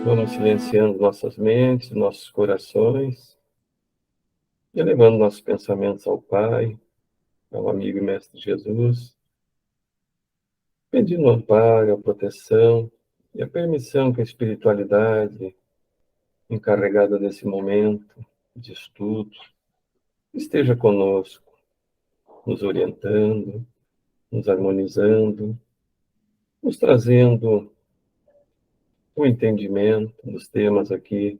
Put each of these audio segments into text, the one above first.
Vamos silenciando nossas mentes, nossos corações, e elevando nossos pensamentos ao Pai, ao amigo e Mestre Jesus, pedindo amparo, a proteção e a permissão que a espiritualidade, encarregada desse momento de estudo, esteja conosco, nos orientando, nos harmonizando, nos trazendo o entendimento dos temas aqui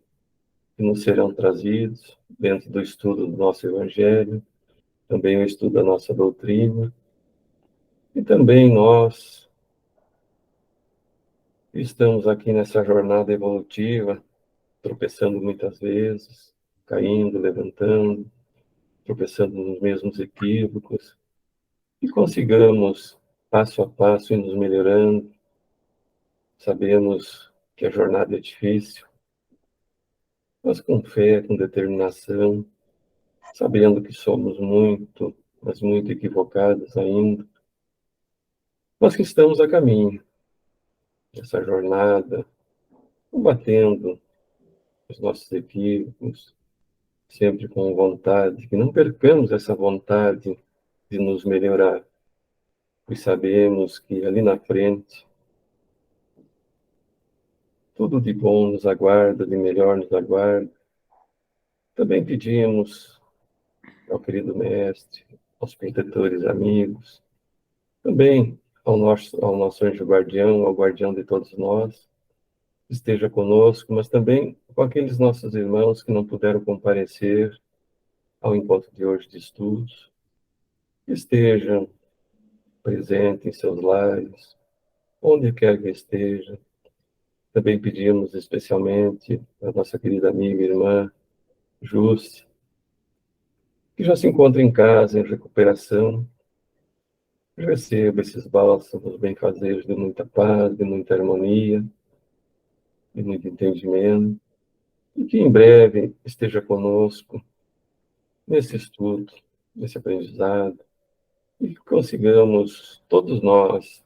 que nos serão trazidos dentro do estudo do nosso Evangelho, também o estudo da nossa doutrina, e também nós estamos aqui nessa jornada evolutiva, tropeçando muitas vezes, caindo, levantando, tropeçando nos mesmos equívocos, e consigamos, passo a passo, ir nos melhorando. Sabemos que a jornada é difícil, mas com fé, com determinação, sabendo que somos muito, mas muito equivocados ainda, mas que estamos a caminho dessa jornada, combatendo os nossos equívocos, sempre com vontade, que não percamos essa vontade de nos melhorar, pois sabemos que ali na frente tudo de bom nos aguarda, de melhor nos aguarda. Também pedimos ao querido Mestre, aos protetores amigos, também ao nosso anjo guardião, ao guardião de todos nós, que esteja conosco, mas também com aqueles nossos irmãos que não puderam comparecer ao encontro de hoje de estudos, que estejam presentes em seus lares, onde quer que esteja. Também pedimos especialmente a nossa querida amiga e irmã Jússia, que já se encontra em casa, em recuperação, receba esses bálsamos benfazejos de muita paz, de muita harmonia, de muito entendimento, e que em breve esteja conosco nesse estudo, nesse aprendizado, e que consigamos, todos nós,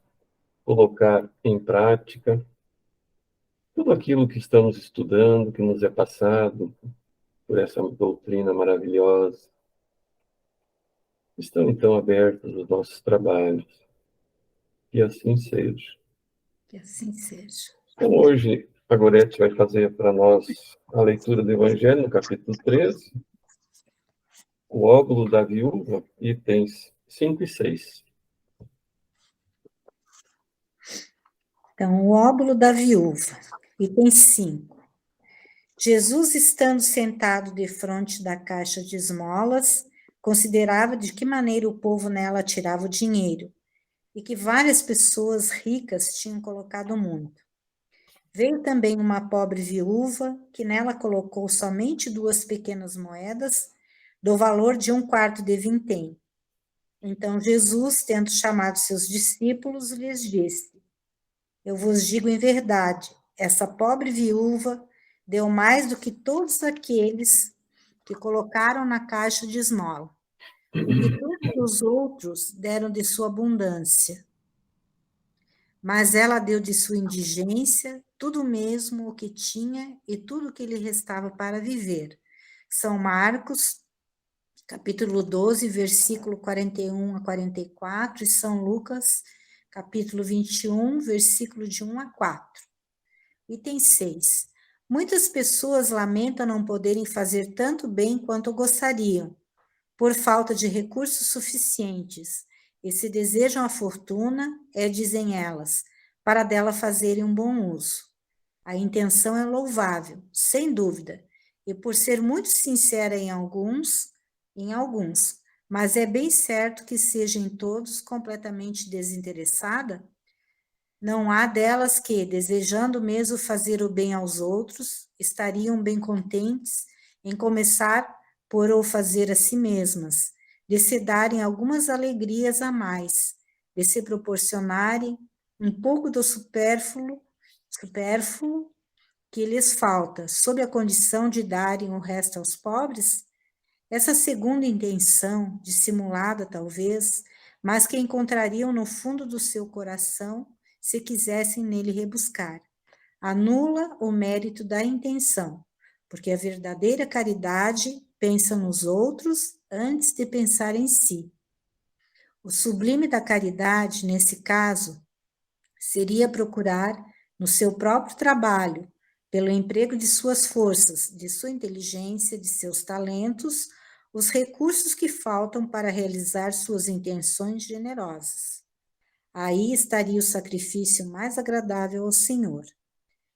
colocar em prática tudo aquilo que estamos estudando, que nos é passado por essa doutrina maravilhosa. Estão, então, abertos os nossos trabalhos. Que assim seja. Que assim seja. Então, hoje, a Gorete vai fazer para nós a leitura do Evangelho, no capítulo 13, o óbolo da viúva, itens 5 e 6. Então, o óbolo da viúva, item 5. Jesus, estando sentado defronte da caixa de esmolas, considerava de que maneira o povo nela tirava o dinheiro, e que várias pessoas ricas tinham colocado muito. Veio também uma pobre viúva, que nela colocou somente 2 pequenas moedas, do valor de 1/4 de vintém. Então Jesus, tendo chamado seus discípulos, lhes disse: Eu vos digo em verdade, essa pobre viúva deu mais do que todos aqueles que colocaram na caixa de esmola, porque todos os outros deram de sua abundância. Mas ela deu de sua indigência tudo mesmo o que tinha e tudo o que lhe restava para viver. São Marcos, capítulo 12, versículo 41 a 44, e São Lucas, capítulo 21, versículo de 1 a 4. Item 6. Muitas pessoas lamentam não poderem fazer tanto bem quanto gostariam, por falta de recursos suficientes, e se desejam a fortuna, dizem elas, para dela fazerem um bom uso. A intenção é louvável, sem dúvida, e por ser muito sincera em alguns, mas é bem certo que seja em todos completamente desinteressada. Não há delas que, desejando mesmo fazer o bem aos outros, estariam bem contentes em começar por o fazer a si mesmas, de se darem algumas alegrias a mais, de se proporcionarem um pouco do supérfluo que lhes falta, sob a condição de darem o resto aos pobres? Essa segunda intenção, dissimulada talvez, mas que encontrariam no fundo do seu coração se quisessem nele rebuscar. anula o mérito da intenção, porque a verdadeira caridade pensa nos outros antes de pensar em si. O sublime da caridade, nesse caso, seria procurar, no seu próprio trabalho, pelo emprego de suas forças, de sua inteligência, de seus talentos, os recursos que faltam para realizar suas intenções generosas. Aí estaria o sacrifício mais agradável ao Senhor.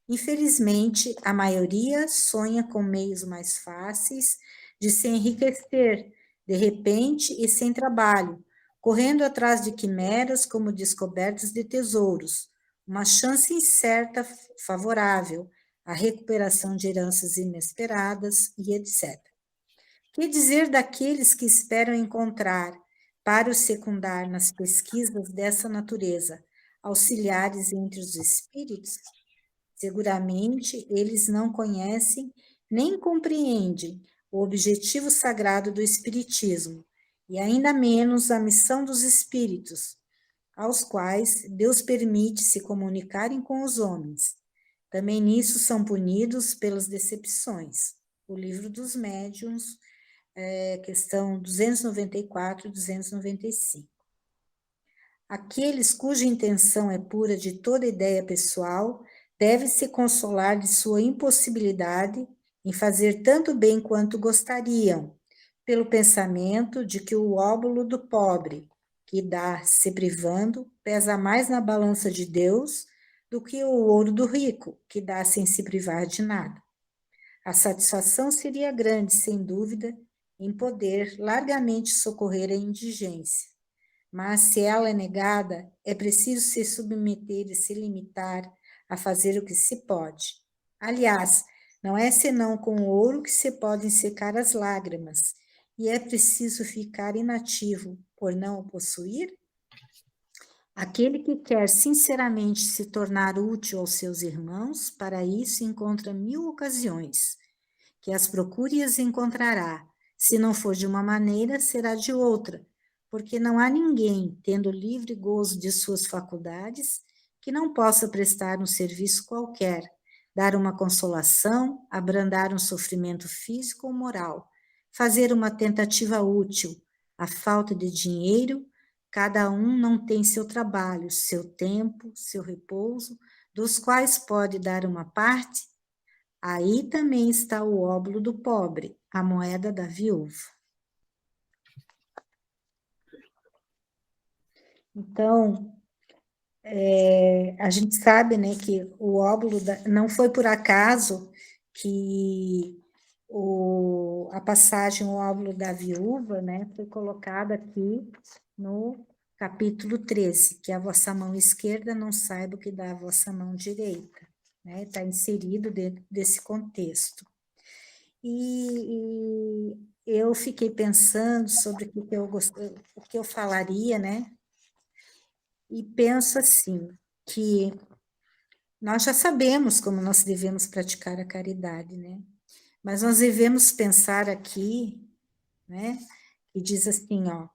Infelizmente, a maioria sonha com meios mais fáceis de se enriquecer, de repente e sem trabalho, correndo atrás de quimeras como descobertas de tesouros, uma chance incerta favorável à recuperação de heranças inesperadas e etc. Que dizer daqueles que esperam encontrar, para o secundar nas pesquisas dessa natureza, auxiliares entre os espíritos? Seguramente eles não conhecem nem compreendem o objetivo sagrado do Espiritismo, e ainda menos a missão dos espíritos, aos quais Deus permite se comunicarem com os homens. Também nisso são punidos pelas decepções. O Livro dos Médiuns, questão 294 e 295. Aqueles cuja intenção é pura de toda ideia pessoal devem se consolar de sua impossibilidade em fazer tanto bem quanto gostariam, pelo pensamento de que o óbolo do pobre, que dá se privando, pesa mais na balança de Deus do que o ouro do rico, que dá sem se privar de nada. A satisfação seria grande, sem dúvida, em poder largamente socorrer a indigência. Mas, se ela é negada, é preciso se submeter e se limitar a fazer o que se pode. Aliás, não é senão com o ouro que se podem secar as lágrimas, e é preciso ficar inativo por não o possuir? Aquele que quer sinceramente se tornar útil aos seus irmãos, para isso encontra 1000 ocasiões. Que as procure e as encontrará. Se não for de uma maneira, será de outra, porque não há ninguém, tendo livre gozo de suas faculdades, que não possa prestar um serviço qualquer, dar uma consolação, abrandar um sofrimento físico ou moral, fazer uma tentativa útil. A falta de dinheiro, cada um não tem seu trabalho, seu tempo, seu repouso, dos quais pode dar uma parte. Aí também está o óbolo do pobre, a moeda da viúva. Então, a gente sabe, né, que o óbolo não foi por acaso que a passagem o óbolo da viúva, né, foi colocada aqui no capítulo 13, que a vossa mão esquerda não saiba o que dá a vossa mão direita, né, está inserido dentro desse contexto. E eu fiquei pensando sobre o que eu falaria, né? E penso assim, que nós já sabemos como nós devemos praticar a caridade, né? Mas nós devemos pensar aqui, né? E diz assim, ó,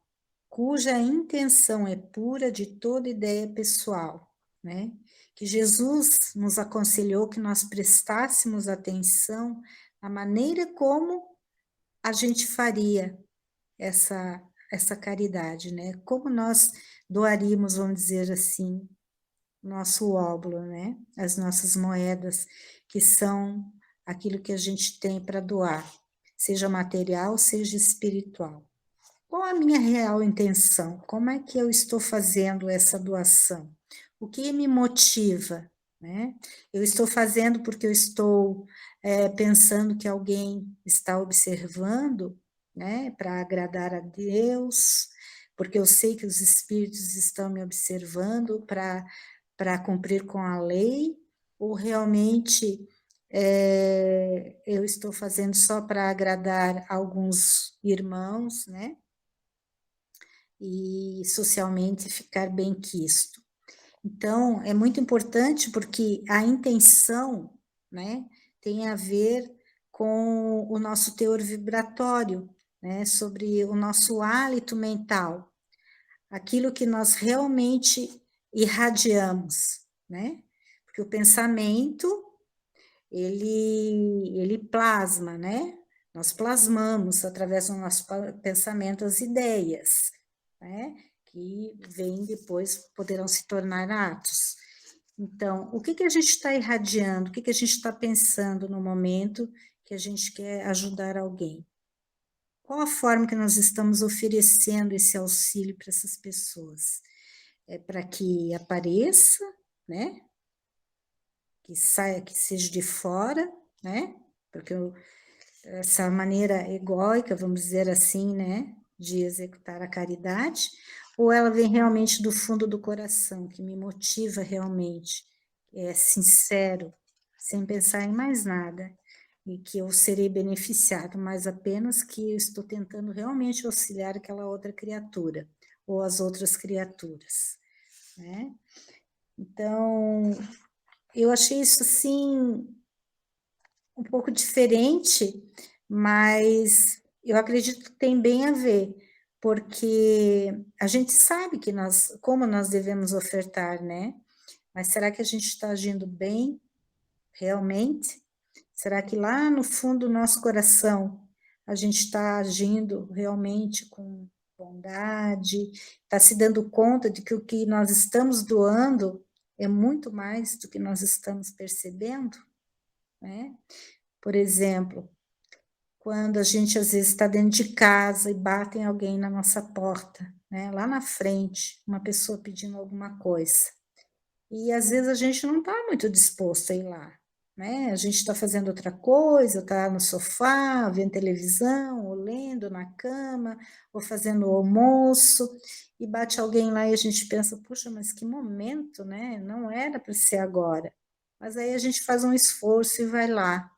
cuja intenção é pura de toda ideia pessoal, né? Que Jesus nos aconselhou que nós prestássemos atenção à maneira como a gente faria essa caridade, né? Como nós doaríamos, vamos dizer assim, nosso óbolo, né? As nossas moedas, que são aquilo que a gente tem para doar, seja material, seja espiritual. Qual a minha real intenção? Como é que eu estou fazendo essa doação? O que me motiva? Né? Eu estou fazendo porque eu estou pensando que alguém está observando, né, para agradar a Deus, porque eu sei que os espíritos estão me observando para cumprir com a lei, ou realmente eu estou fazendo só para agradar alguns irmãos, né? E socialmente ficar bem quisto. Então, é muito importante porque a intenção, né, tem a ver com o nosso teor vibratório, né, sobre o nosso hálito mental, aquilo que nós realmente irradiamos, né? Porque o pensamento, ele plasma, né? Nós plasmamos, através do nosso pensamento, as ideias, né? Que vêm depois, poderão se tornar atos. Então, o que a gente está irradiando, o que a gente está pensando no momento que a gente quer ajudar alguém? Qual a forma que nós estamos oferecendo esse auxílio para essas pessoas? É para que apareça, né? Que saia, que seja de fora, né? Porque essa maneira egóica, vamos dizer assim, né? De executar a caridade, ou ela vem realmente do fundo do coração, que me motiva realmente, é sincero, sem pensar em mais nada, e que eu serei beneficiado, mas apenas que eu estou tentando realmente auxiliar aquela outra criatura, ou as outras criaturas, né? Então, eu achei isso, assim, um pouco diferente, mas eu acredito que tem bem a ver, porque a gente sabe que nós, como nós devemos ofertar, né? Mas será que a gente está agindo bem, realmente? Será que lá no fundo do nosso coração a gente está agindo realmente com bondade, está se dando conta de que o que nós estamos doando é muito mais do que nós estamos percebendo, né? Por exemplo, quando a gente às vezes está dentro de casa e batem alguém na nossa porta, né? Lá na frente, uma pessoa pedindo alguma coisa. E às vezes a gente não está muito disposto a ir lá, né? A gente está fazendo outra coisa, está no sofá, vendo televisão, ou lendo na cama, ou fazendo o almoço, e bate alguém lá e a gente pensa, puxa, mas que momento, né? Não era para ser agora. Mas aí a gente faz um esforço e vai lá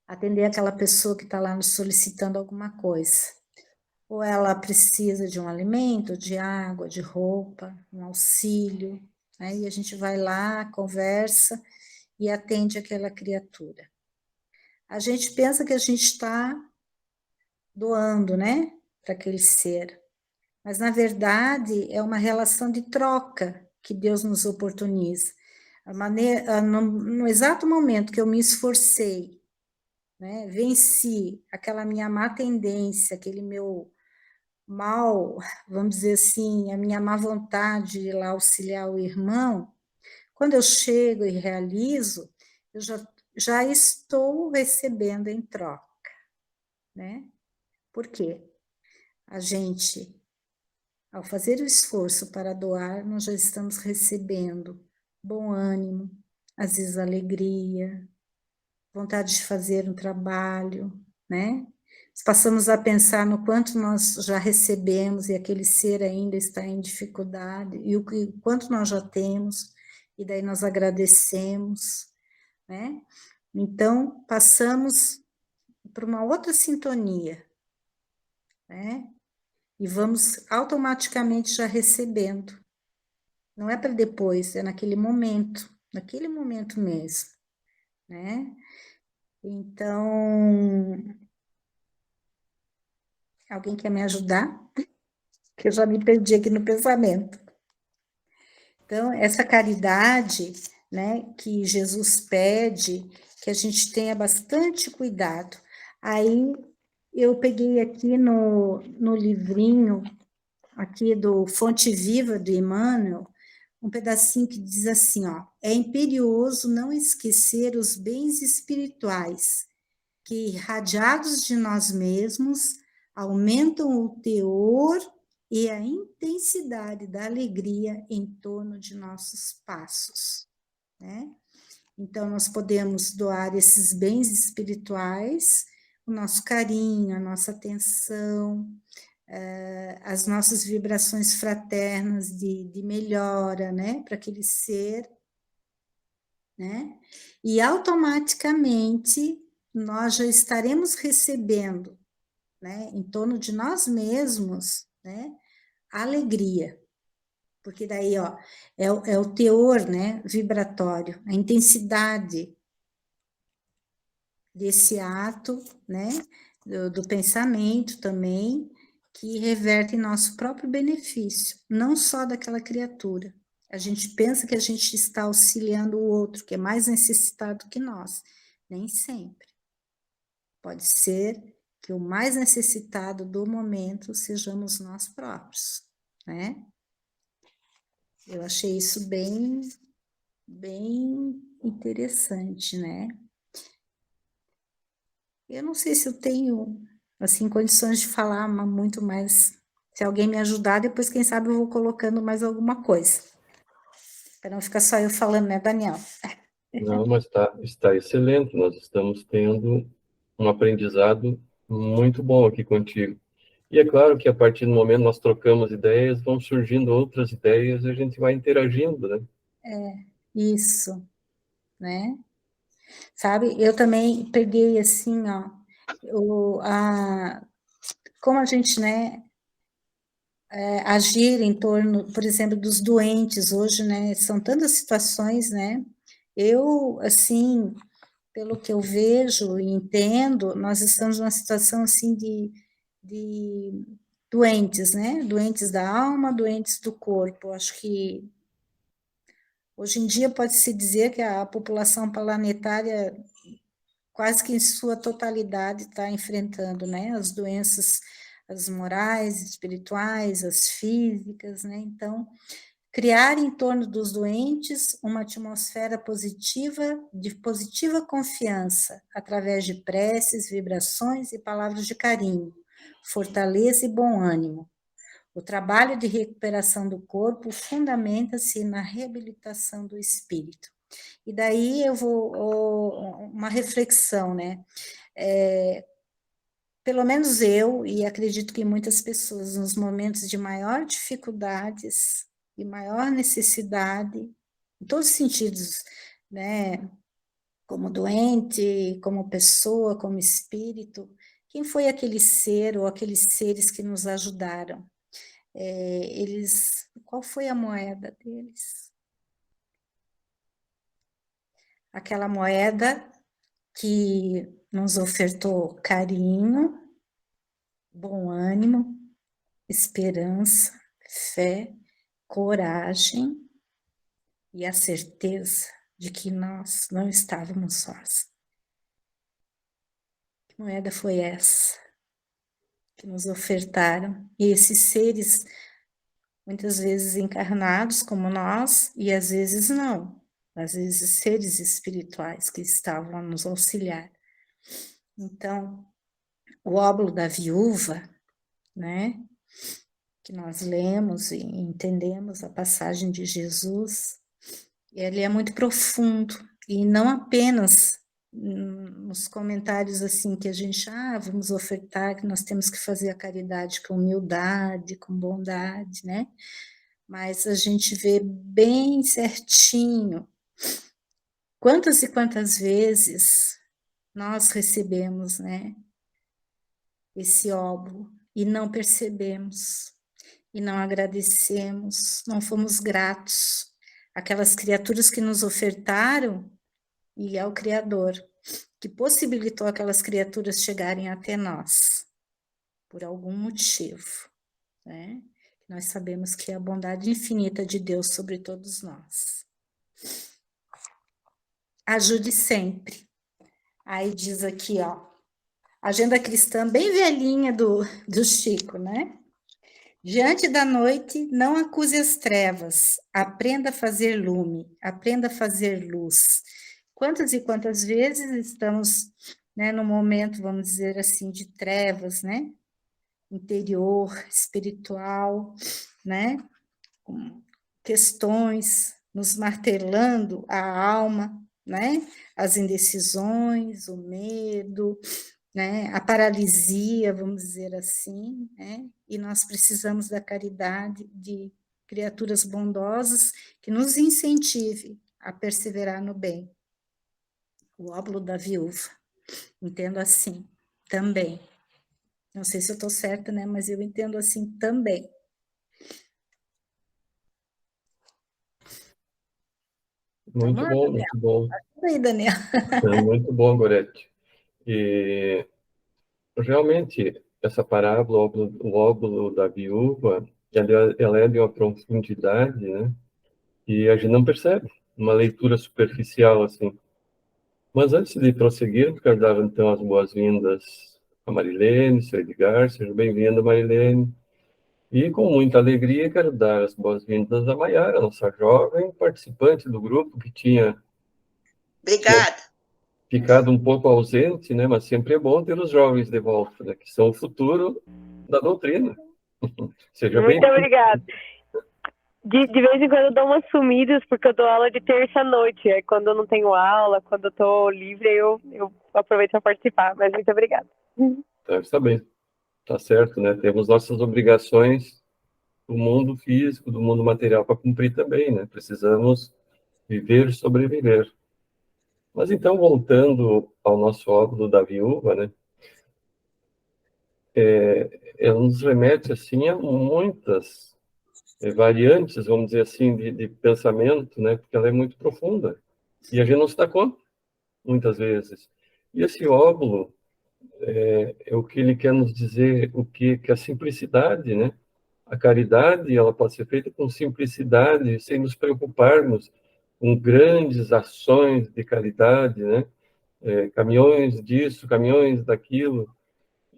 atender aquela pessoa que está lá nos solicitando alguma coisa. Ou ela precisa de um alimento, de água, de roupa, um auxílio, né? E a gente vai lá, conversa e atende aquela criatura. A gente pensa que a gente está doando, né, para aquele ser, mas na verdade é uma relação de troca que Deus nos oportuniza. No exato momento que eu me esforcei, né, venci aquela minha má tendência, aquele meu mal, vamos dizer assim, a minha má vontade de ir lá auxiliar o irmão, quando eu chego e realizo, eu já estou recebendo em troca, né? Por quê? A gente, ao fazer o esforço para doar, nós já estamos recebendo bom ânimo, às vezes alegria, vontade de fazer um trabalho, né? Passamos a pensar no quanto nós já recebemos e aquele ser ainda está em dificuldade, e o quanto nós já temos, e daí nós agradecemos, né? Então, passamos para uma outra sintonia, né? E vamos automaticamente já recebendo. Não é para depois, é naquele momento mesmo, né? Então, alguém quer me ajudar? Que eu já me perdi aqui no pensamento. Então, essa caridade, né, que Jesus pede, que a gente tenha bastante cuidado. Aí, eu peguei aqui no livrinho, aqui do Fonte Viva, do Emmanuel, um pedacinho que diz assim, ó, é imperioso não esquecer os bens espirituais, que, irradiados de nós mesmos, aumentam o teor e a intensidade da alegria em torno de nossos passos, né? Então, nós podemos doar esses bens espirituais, o nosso carinho, a nossa atenção, as nossas vibrações fraternas de melhora, né, para aquele ser, né? E automaticamente nós já estaremos recebendo, né, em torno de nós mesmos, né, alegria. Porque daí, ó, é o teor, né, vibratório, a intensidade desse ato, né, do pensamento também, que reverte em nosso próprio benefício, não só daquela criatura, A gente pensa que a gente está auxiliando o outro, que é mais necessitado que nós. Nem sempre. Pode ser que o mais necessitado do momento sejamos nós próprios, né? Eu achei isso bem, bem interessante, né? Eu não sei se eu tenho, assim, condições de falar muito mais. Se alguém me ajudar, depois, quem sabe, eu vou colocando mais alguma coisa. Para não ficar só eu falando, né, Daniel? Não, mas está excelente. Nós estamos tendo um aprendizado muito bom aqui contigo. E é claro que a partir do momento que nós trocamos ideias, vão surgindo outras ideias e a gente vai interagindo, né? Isso, né? Sabe? Eu também peguei assim, ó, como a gente, né, agir em torno, por exemplo, dos doentes hoje, né? São tantas situações, né? Eu, assim, pelo que eu vejo e entendo, nós estamos numa situação assim de doentes, né? Doentes da alma, doentes do corpo. Acho que hoje em dia pode-se dizer que a população planetária, quase que em sua totalidade, está enfrentando, né? As doenças, as morais, espirituais, as físicas, né? Então, criar em torno dos doentes uma atmosfera positiva, de positiva confiança, através de preces, vibrações e palavras de carinho, fortaleza e bom ânimo. O trabalho de recuperação do corpo fundamenta-se na reabilitação do espírito. E daí eu vou, uma reflexão, né? É, pelo menos eu, e acredito que muitas pessoas, nos momentos de maior dificuldades e maior necessidade, em todos os sentidos, né? Como doente, como pessoa, como espírito, quem foi aquele ser ou aqueles seres que nos ajudaram? Qual foi a moeda deles? Aquela moeda que nos ofertou carinho, bom ânimo, esperança, fé, coragem e a certeza de que nós não estávamos sós. Que moeda foi essa que nos ofertaram? E esses seres, muitas vezes encarnados como nós, e às vezes não, às vezes seres espirituais que estavam a nos auxiliar. Então, o óbolo da viúva, né, que nós lemos e entendemos a passagem de Jesus, ele é muito profundo, e não apenas nos comentários assim que a gente, vamos ofertar, que nós temos que fazer a caridade com humildade, com bondade, né? Mas a gente vê bem certinho quantas e quantas vezes nós recebemos, né, esse óbolo e não percebemos, e não agradecemos, não fomos gratos àquelas criaturas que nos ofertaram e ao Criador, que possibilitou aquelas criaturas chegarem até nós, por algum motivo, né? Nós sabemos que é a bondade infinita de Deus sobre todos nós. Ajude sempre. Aí diz aqui, ó, agenda cristã bem velhinha do Chico, né? Diante da noite, não acuse as trevas, aprenda a fazer lume, aprenda a fazer luz. Quantas e quantas vezes estamos, né, no momento, vamos dizer assim, de trevas, né? Interior, espiritual, né? Com questões nos martelando a alma, né? As indecisões, o medo, né? A paralisia, vamos dizer assim, né? E nós precisamos da caridade de criaturas bondosas que nos incentive a perseverar no bem. O óbolo da viúva, entendo assim, também. Não sei se eu estou certa, né? Mas eu entendo assim também. Vamos Muito lá, bom, Daniel. muito bom. Ajuda aí, Daniel. É muito bom, Gorete. E realmente, essa parábola, o óbolo da viúva, ela é de uma profundidade, né? e a gente não percebe, uma leitura superficial assim. Mas antes de prosseguir, quero dar então as boas-vindas a Marilene, seu Edgar, seja bem-vinda, Marilene. E com muita alegria quero dar as boas-vindas a Maiara, nossa jovem participante do grupo que tinha Obrigada. ficado um pouco ausente, né? Mas sempre é bom ter os jovens de volta, né? Que são o futuro da doutrina. Seja Muito bem-vindo. obrigada. De vez em quando eu dou umas sumidas, porque eu dou aula de terça-noite. É quando eu não tenho aula, quando eu tô livre, eu aproveito para participar. Mas muito obrigada. Então, está bem, está certo, né? Temos nossas obrigações do mundo físico, do mundo material para cumprir também, né? Precisamos viver e sobreviver. Mas então, voltando ao nosso óbolo da viúva, né? Ela nos remete, assim, a muitas variantes, vamos dizer assim, de pensamento, né? Porque ela é muito profunda. E a gente não se dá conta, muitas vezes. E esse óbolo, é o que ele quer nos dizer, que a simplicidade, né? A caridade, ela pode ser feita com simplicidade, sem nos preocuparmos com grandes ações de caridade, né? Caminhões disso, caminhões daquilo.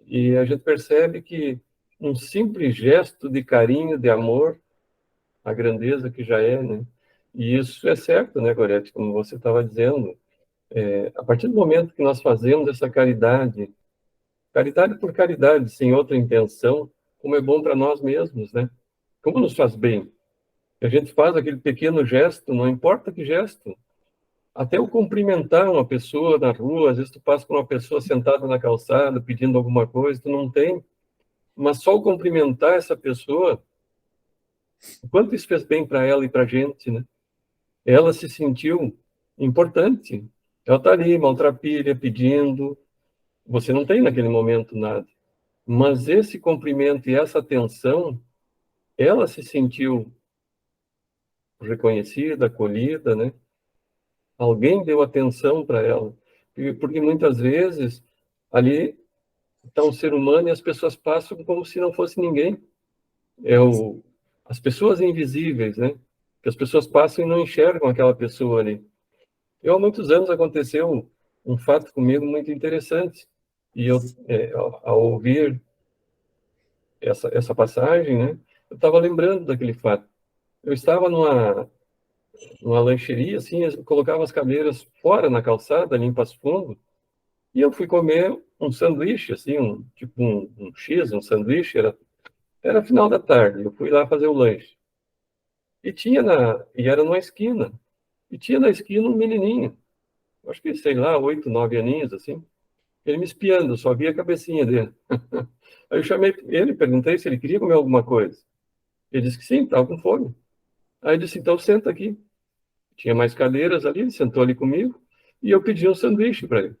E a gente percebe que um simples gesto de carinho, de amor, a grandeza que já é, né? E isso é certo, né, Gorete? Como você estava dizendo, a partir do momento que nós fazemos essa caridade, caridade por caridade, sem outra intenção, como é bom para nós mesmos, né? Como nos faz bem. A gente faz aquele pequeno gesto, não importa que gesto, até o cumprimentar uma pessoa na rua, às vezes tu passa por uma pessoa sentada na calçada, pedindo alguma coisa, tu não tem, mas só o cumprimentar essa pessoa, o quanto isso fez bem para ela e para a gente, né? Ela se sentiu importante. Ela está ali, maltrapilha, pedindo, você não tem naquele momento nada. Mas esse cumprimento e essa atenção, ela se sentiu reconhecida, acolhida, né? Alguém deu atenção para ela. Porque muitas vezes ali está um ser humano e as pessoas passam como se não fosse ninguém. As pessoas invisíveis, né? Que as pessoas passam e não enxergam aquela pessoa ali. Há muitos anos aconteceu um fato comigo muito interessante. E ao ouvir essa passagem, né? Eu estava lembrando daquele fato. Eu estava numa lancheria, assim, eu colocava as cadeiras fora na calçada, ali em Passo Fundo, e eu fui comer um sanduíche, assim, tipo um X, um sanduíche, era final da tarde, eu fui lá fazer o lanche. E era numa esquina, e tinha na esquina um menininho, acho que, sei lá, 8, 9 aninhos, assim, ele me espiando, eu só via a cabecinha dele. Aí eu chamei ele, perguntei se ele queria comer alguma coisa. Ele disse que sim, estava com fome. Aí eu disse, então senta aqui. Tinha mais cadeiras ali, ele sentou ali comigo, e eu pedi um sanduíche para ele.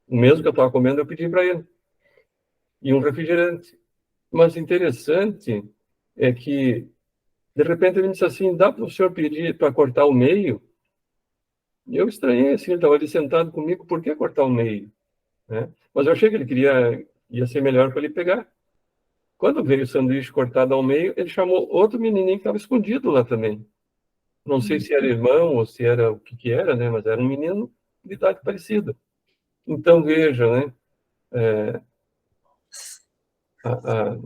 O mesmo que eu estava comendo, eu pedi para ele. E um refrigerante. Mas interessante é que, de repente, ele me disse assim, dá para o senhor pedir para cortar o meio? E eu estranhei, assim, ele estava ali sentado comigo, por que cortar o meio? Né? Mas eu achei que ia ser melhor para ele pegar. Quando veio o sanduíche cortado ao meio, ele chamou outro menininho que estava escondido lá também. Não sei se era irmão ou se era o que era, né? Mas era um menino de idade parecida. Então, veja, né? A, a,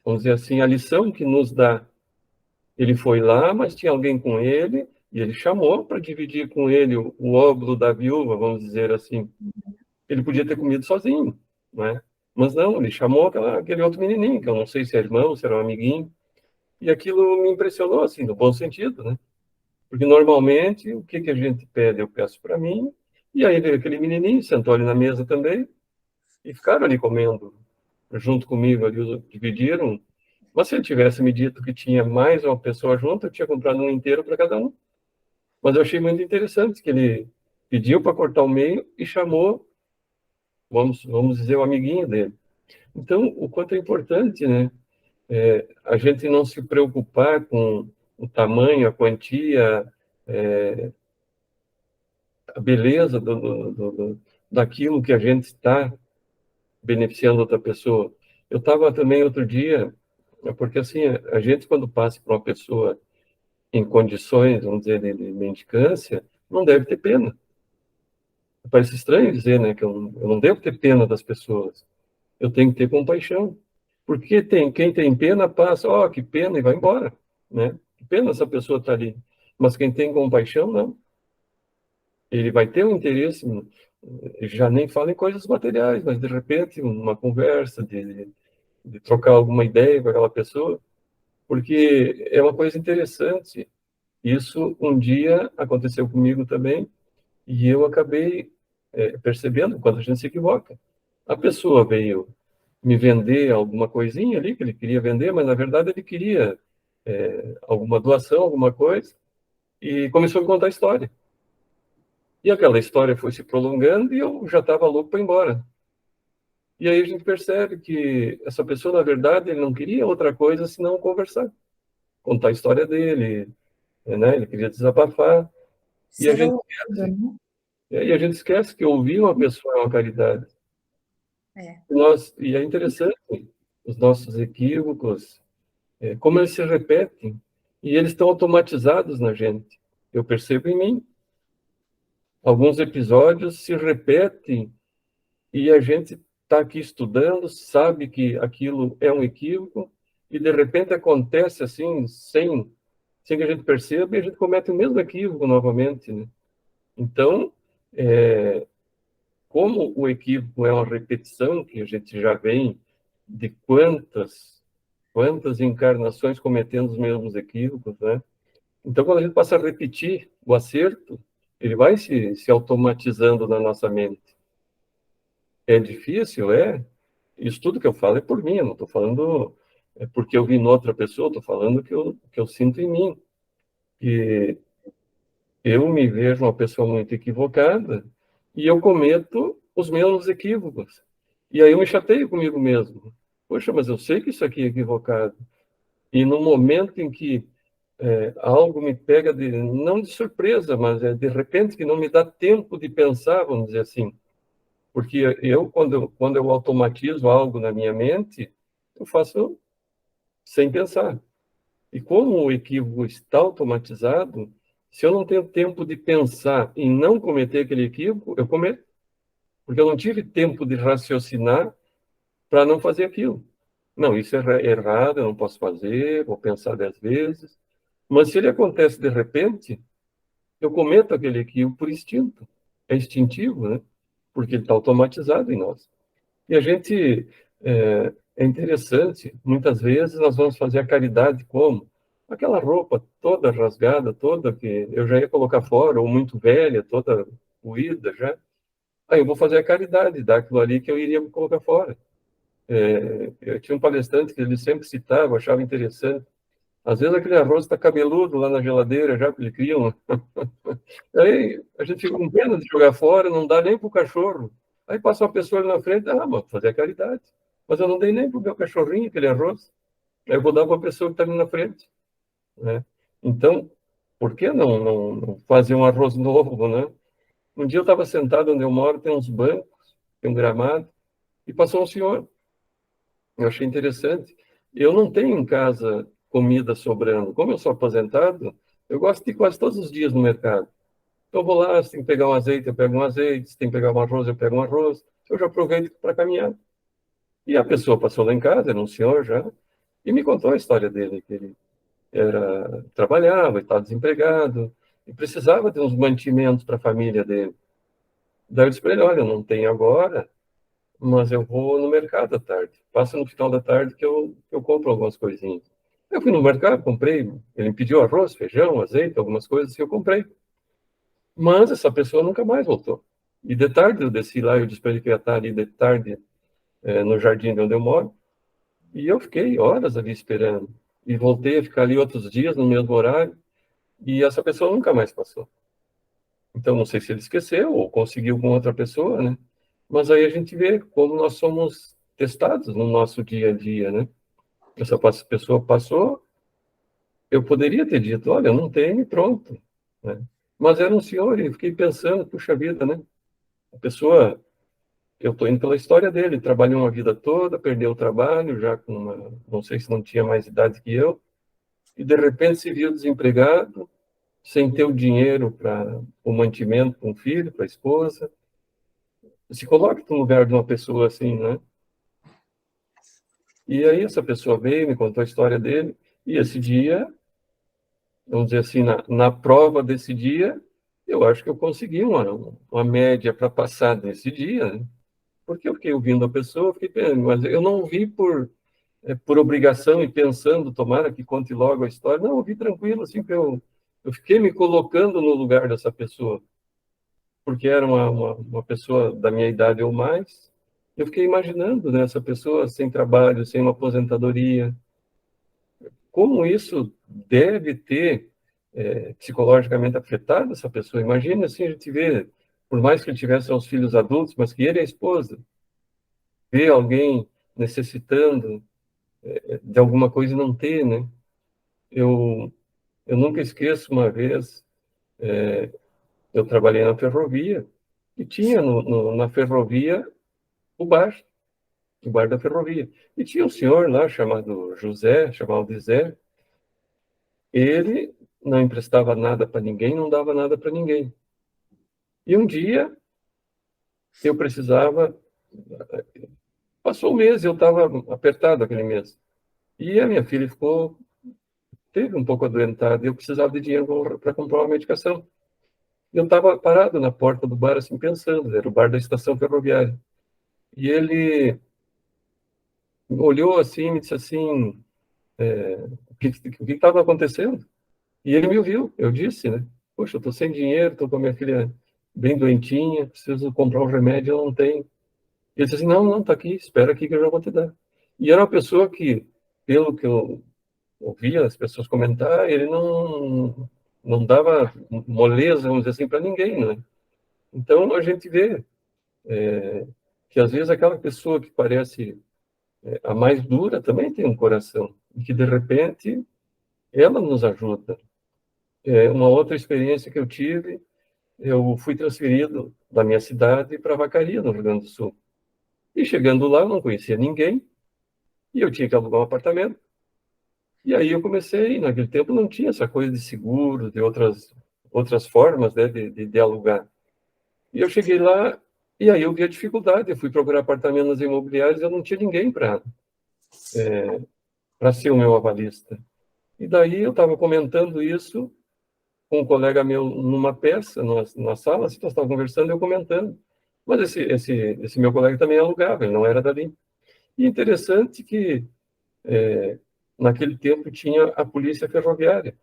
vamos dizer assim, a lição que nos dá. Ele foi lá, mas tinha alguém com ele, e ele chamou para dividir com ele o óbolo da viúva, vamos dizer assim. Ele podia ter comido sozinho, né? Mas não, ele chamou aquele outro menininho, que eu não sei se é irmão, se era um amiguinho, e aquilo me impressionou, assim, no bom sentido, né? Porque normalmente, o que a gente pede, eu peço para mim, e aí veio aquele menininho, sentou ali na mesa também, e ficaram ali comendo junto comigo, ali, dividiram. Mas se ele tivesse me dito que tinha mais uma pessoa junto, eu tinha comprado um inteiro para cada um. Mas eu achei muito interessante que ele pediu para cortar o meio e chamou, vamos dizer, o amiguinho dele. Então, o quanto é importante, né? A gente não se preocupar com o tamanho, a quantia, a beleza daquilo que a gente está beneficiando outra pessoa. Eu estava também outro dia, porque assim, a gente quando passa por uma pessoa em condições, vamos dizer, de mendicância, não deve ter pena. Parece estranho dizer, né, que eu não devo ter pena das pessoas. Eu tenho que ter compaixão. Porque quem tem pena passa, que pena, e vai embora, né? Que pena essa pessoa estar ali. Mas quem tem compaixão, não. Ele vai ter um interesse, já nem fala em coisas materiais, mas de repente uma conversa, de trocar alguma ideia com aquela pessoa, porque é uma coisa interessante. Isso um dia aconteceu comigo também, e eu acabei percebendo quando a gente se equivoca. A pessoa veio me vender alguma coisinha ali que ele queria vender, mas na verdade ele queria alguma doação, alguma coisa, e começou a me contar a história. E aquela história foi se prolongando e eu já estava louco para ir embora. E aí a gente percebe que essa pessoa, na verdade, ele não queria outra coisa senão conversar, contar a história dele, né? Ele queria desabafar. E a Ser gente ouvido, esquece, né? e a gente esquece que ouvir uma pessoa é uma caridade. É. E é interessante os nossos equívocos, como eles se repetem, e eles estão automatizados na gente. Eu percebo em mim. Alguns episódios se repetem e a gente está aqui estudando, sabe que aquilo é um equívoco, e de repente acontece assim, sem que a gente perceba, e a gente comete o mesmo equívoco novamente, né? Então, como o equívoco é uma repetição, que a gente já vem de quantas encarnações cometendo os mesmos equívocos, né? Então, quando a gente passa a repetir o acerto, ele vai se automatizando na nossa mente. É difícil, é. Isso tudo que eu falo é por mim, eu não estou falando porque eu vi em outra pessoa, estou falando que eu sinto em mim. Que eu me vejo uma pessoa muito equivocada e eu cometo os mesmos equívocos. E aí eu me chateio comigo mesmo. Poxa, mas eu sei que isso aqui é equivocado. E no momento em que algo me pega não de surpresa, mas de repente que não me dá tempo de pensar, vamos dizer assim. Porque quando eu automatizo algo na minha mente, eu faço sem pensar. E como o equívoco está automatizado, se eu não tenho tempo de pensar em não cometer aquele equívoco, eu cometo. Porque eu não tive tempo de raciocinar para não fazer aquilo. Não, isso é errado, eu não posso fazer, vou pensar 10 vezes. Mas se ele acontece de repente, eu cometo aquele equívoco por instinto. É instintivo, né? Porque ele está automatizado em nós. E a gente, é interessante, muitas vezes nós vamos fazer a caridade como? Aquela roupa toda rasgada, toda que eu já ia colocar fora, ou muito velha, toda moída já. Aí eu vou fazer a caridade daquilo ali que eu iria colocar fora. Eu tinha um palestrante que ele sempre citava, eu achava interessante. Às vezes aquele arroz está cabeludo lá na geladeira, já que ele cria um. Aí a gente fica com pena de jogar fora, não dá nem para o cachorro. Aí passa uma pessoa ali na frente, vou fazer a caridade. Mas eu não dei nem para o meu cachorrinho aquele arroz. Aí eu vou dar para a pessoa que está ali na frente, né? Então, por que não fazer um arroz novo, né? Um dia eu estava sentado onde eu moro, tem uns bancos, tem um gramado, e passou um senhor. Eu achei interessante. Eu não tenho em casa comida sobrando. Como eu sou aposentado, eu gosto de ir quase todos os dias no mercado. Então, eu vou lá, se tem que pegar um azeite, eu pego um azeite, se tem que pegar um arroz, eu pego um arroz. Eu já aproveito para caminhar. E a pessoa passou lá em casa, era um senhor já, e me contou a história dele, que ele trabalhava, estava desempregado, e precisava de uns mantimentos para a família dele. Daí eu disse para ele, olha, eu não tenho agora, mas eu vou no mercado à tarde. Passa no final da tarde que eu compro algumas coisinhas. Eu fui no mercado, comprei, ele me pediu arroz, feijão, azeite, algumas coisas que eu comprei. Mas essa pessoa nunca mais voltou. E de tarde eu desci lá, eu disse para ele que ia estar ali de tarde no jardim de onde eu moro, e eu fiquei horas ali esperando. E voltei a ficar ali outros dias no mesmo horário, e essa pessoa nunca mais passou. Então, não sei se ele esqueceu ou conseguiu com outra pessoa, né? Mas aí a gente vê como nós somos testados no nosso dia a dia, né? Essa pessoa passou, eu poderia ter dito, olha, não tem, pronto, né? Mas era um senhor e fiquei pensando, puxa vida, né? A pessoa, eu estou indo pela história dele, trabalhou uma vida toda, perdeu o trabalho, já com não sei se não tinha mais idade que eu, e de repente se viu desempregado, sem ter o dinheiro para o mantimento com o filho, para a esposa. Se coloque no lugar de uma pessoa assim, né? E aí essa pessoa veio, me contou a história dele, e esse dia, vamos dizer assim, na prova desse dia, eu acho que eu consegui uma média para passar nesse dia, né? Porque eu fiquei ouvindo a pessoa, fiquei pensando, mas eu não vi por obrigação e pensando, tomara que conte logo a história. Não, eu vi tranquilo, assim, que eu fiquei me colocando no lugar dessa pessoa, porque era uma pessoa da minha idade ou mais. Eu fiquei imaginando, né, essa pessoa sem trabalho, sem uma aposentadoria, como isso deve ter psicologicamente afetado essa pessoa. Imagina assim, a gente vê, por mais que ele tivesse os filhos adultos, mas que ele é a esposa, vê alguém necessitando de alguma coisa e não ter, né? Eu, eu nunca esqueço uma vez, eu trabalhei na ferrovia e tinha na ferrovia o bar da ferrovia. E tinha um senhor lá chamado José, chamado de Zé. Ele não emprestava nada para ninguém, não dava nada para ninguém. E um dia eu precisava, passou um mês, eu estava apertado aquele mês. E a minha filha teve um pouco adoentada, e eu precisava de dinheiro para comprar uma medicação. Eu estava parado na porta do bar, assim, pensando, era o bar da estação ferroviária. E ele olhou assim e me disse assim, o que estava acontecendo? E ele me ouviu, eu disse, né? Poxa, eu estou sem dinheiro, estou com a minha filha bem doentinha, preciso comprar um remédio, eu não tenho. Ele disse assim, não, não, está aqui, espera aqui que eu já vou te dar. E era uma pessoa que, pelo que eu ouvia as pessoas comentar, ele não dava moleza, vamos dizer assim, para ninguém, né? Então, a gente vê que, às vezes, aquela pessoa que parece a mais dura também tem um coração, e que, de repente, ela nos ajuda. Uma outra experiência que eu tive, eu fui transferido da minha cidade para Vacaria, no Rio Grande do Sul. E chegando lá, eu não conhecia ninguém, e eu tinha que alugar um apartamento. E aí eu comecei, naquele tempo não tinha essa coisa de seguro, de outras formas, né, de alugar. E eu cheguei lá, e aí eu vi a dificuldade, eu fui procurar apartamento nas imobiliárias, eu não tinha ninguém para ser o meu avalista. E daí eu estava comentando isso com um colega meu numa peça, na sala, assim, nós estávamos conversando e eu comentando. Mas esse meu colega também alugava, ele não era dali. E interessante que, naquele tempo, tinha a polícia ferroviária.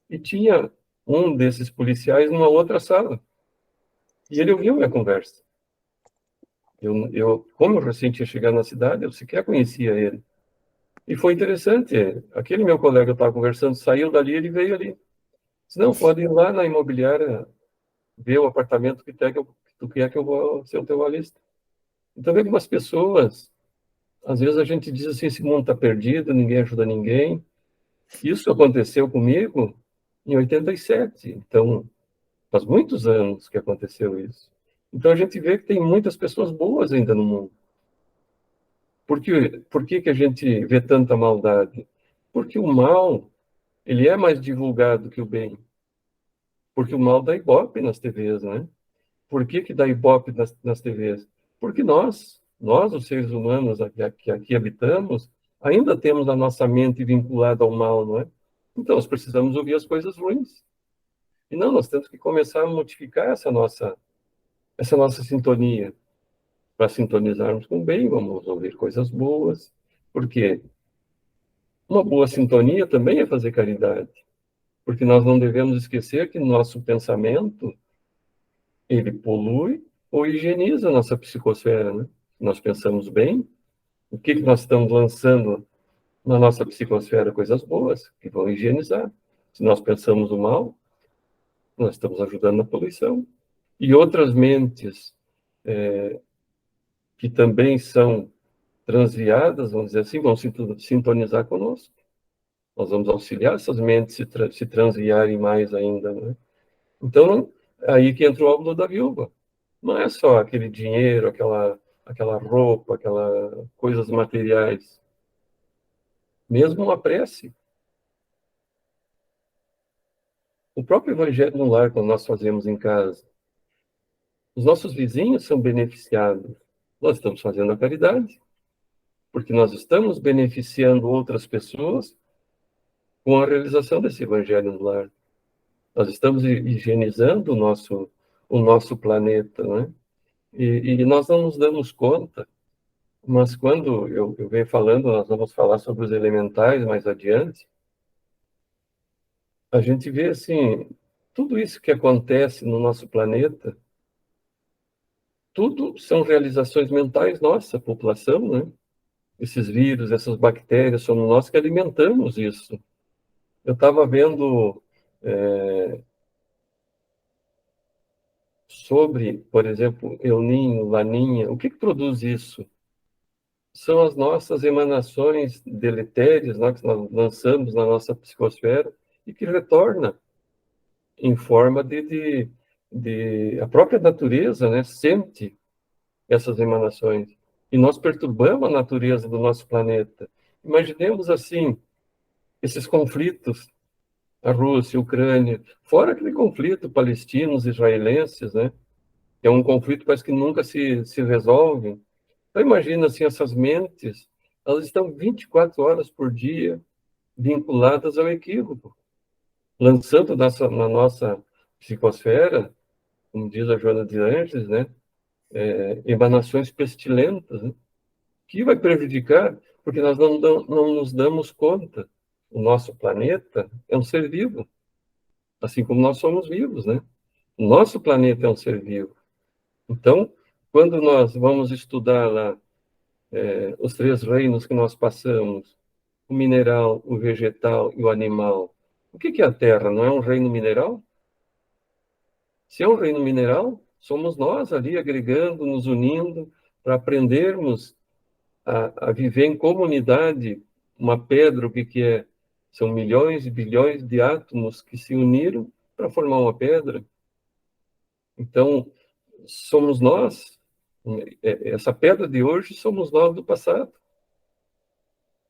E tinha um desses policiais numa outra sala. E ele ouviu minha conversa. Como eu recém tinha chegado na cidade, eu sequer conhecia ele. E foi interessante. Aquele meu colega estava conversando, saiu dali, ele veio ali. Disse, não, pode ir lá na imobiliária ver o apartamento que tu quer que eu vou ser o teu analista. Então, vê algumas pessoas, às vezes a gente diz assim, esse mundo está perdido, ninguém ajuda ninguém. Isso aconteceu comigo em 87. Então, faz muitos anos que aconteceu isso. Então, a gente vê que tem muitas pessoas boas ainda no mundo. Por que a gente vê tanta maldade? Porque o mal, ele é mais divulgado que o bem. Porque o mal dá ibope nas TVs, né? Por que dá ibope nas TVs? Porque nós, os seres humanos que aqui habitamos, ainda temos a nossa mente vinculada ao mal, não é? Então, nós precisamos ouvir as coisas ruins. E não, nós temos que começar a modificar essa nossa sintonia. Para sintonizarmos com o bem, vamos ouvir coisas boas. Porque uma boa sintonia também é fazer caridade. Porque nós não devemos esquecer que nosso pensamento, ele polui ou higieniza a nossa psicosfera, né? Nós pensamos bem, o que nós estamos lançando na nossa psicosfera? Coisas boas, que vão higienizar. Se nós pensamos o mal, nós estamos ajudando na poluição. E outras mentes que também são transviadas, vamos dizer assim, vão sintonizar conosco. Nós vamos auxiliar essas mentes se transviarem mais ainda, né? Então, aí que entra o óbolo da viúva. Não é só aquele dinheiro, aquela roupa, coisas materiais. Mesmo uma prece. o próprio Evangelho no Lar, quando nós fazemos em casa, os nossos vizinhos são beneficiados. Nós estamos fazendo a caridade, porque nós estamos beneficiando outras pessoas com a realização desse Evangelho no Lar. Nós estamos higienizando o nosso planeta, né? E nós não nos damos conta, mas quando eu venho falando, nós vamos falar sobre os elementais mais adiante, a gente vê, assim, tudo isso que acontece no nosso planeta, tudo são realizações mentais nossa, população, né? Esses vírus, essas bactérias, somos nós que alimentamos isso. Eu estava vendo sobre, por exemplo, El Niño, Laninha, o que produz isso? São as nossas emanações deletérias, né, que nós lançamos na nossa psicosfera e que retorna em forma de a própria natureza, né, sente essas emanações. E nós perturbamos a natureza do nosso planeta. Imaginemos assim, esses conflitos, a Rússia, a Ucrânia, fora aquele conflito palestinos-israelenses, né, que é um conflito que parece que nunca se resolve. Então, imagina assim, essas mentes, elas estão 24 horas por dia vinculadas ao equívoco, lançando na nossa psicosfera, como diz a Joana de Ângeles, né, emanações pestilentas, né, que vai prejudicar, porque nós não nos damos conta. O nosso planeta é um ser vivo, assim como nós somos vivos, né? O nosso planeta é um ser vivo. Então, quando nós vamos estudar lá os três reinos que nós passamos, o mineral, o vegetal e o animal, o que é a Terra? Não é um reino mineral? Se é um reino mineral, somos nós ali agregando, nos unindo, para aprendermos a viver em comunidade. Uma pedra, o que é? São milhões e bilhões de átomos que se uniram para formar uma pedra. Então, somos nós, essa pedra de hoje somos nós do passado.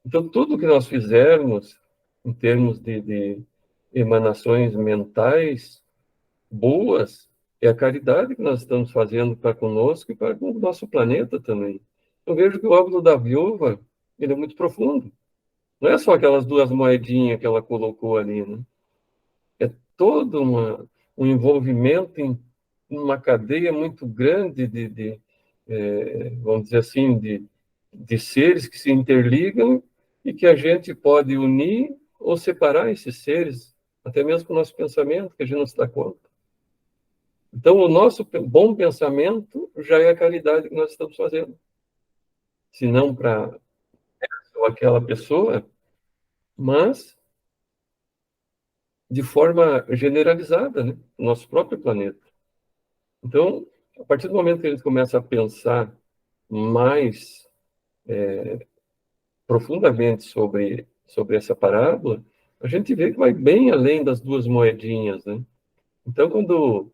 Então, tudo que nós fizermos, em termos de emanações mentais boas, é a caridade que nós estamos fazendo para conosco e para com o nosso planeta também. Eu vejo que o óbolo da viúva, ele é muito profundo. Não é só aquelas duas moedinhas que ela colocou ali, né? É todo um envolvimento em uma cadeia muito grande vamos dizer assim, de seres que se interligam e que a gente pode unir ou separar esses seres, até mesmo com o nosso pensamento, que a gente não se dá conta. Então, o nosso bom pensamento já é a caridade que nós estamos fazendo. Se não para aquela pessoa, mas de forma generalizada, né? No nosso próprio planeta. Então, a partir do momento que a gente começa a pensar mais profundamente sobre essa parábola, a gente vê que vai bem além das duas moedinhas, né? Então, quando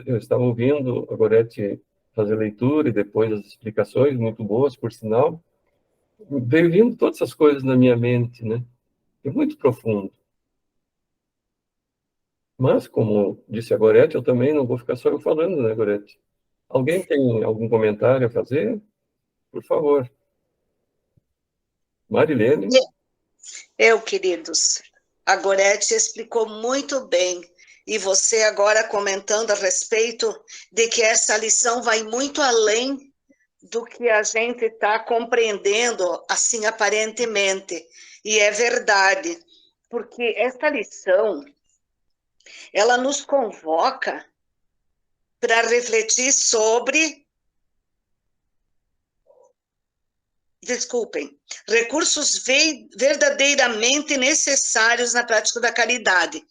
eu estava ouvindo a Gorete fazer leitura e depois as explicações, muito boas, por sinal, veio vindo todas essas coisas na minha mente, né? É muito profundo. Mas, como disse a Gorete, eu também não vou ficar só eu falando, né, Gorete? Alguém tem algum comentário a fazer? Por favor. Marilene? Queridos, a Gorete explicou muito bem, e você agora comentando a respeito de que essa lição vai muito além do que a gente está compreendendo, assim, aparentemente, e é verdade, porque essa lição, ela nos convoca para refletir sobre, recursos verdadeiramente necessários na prática da caridade.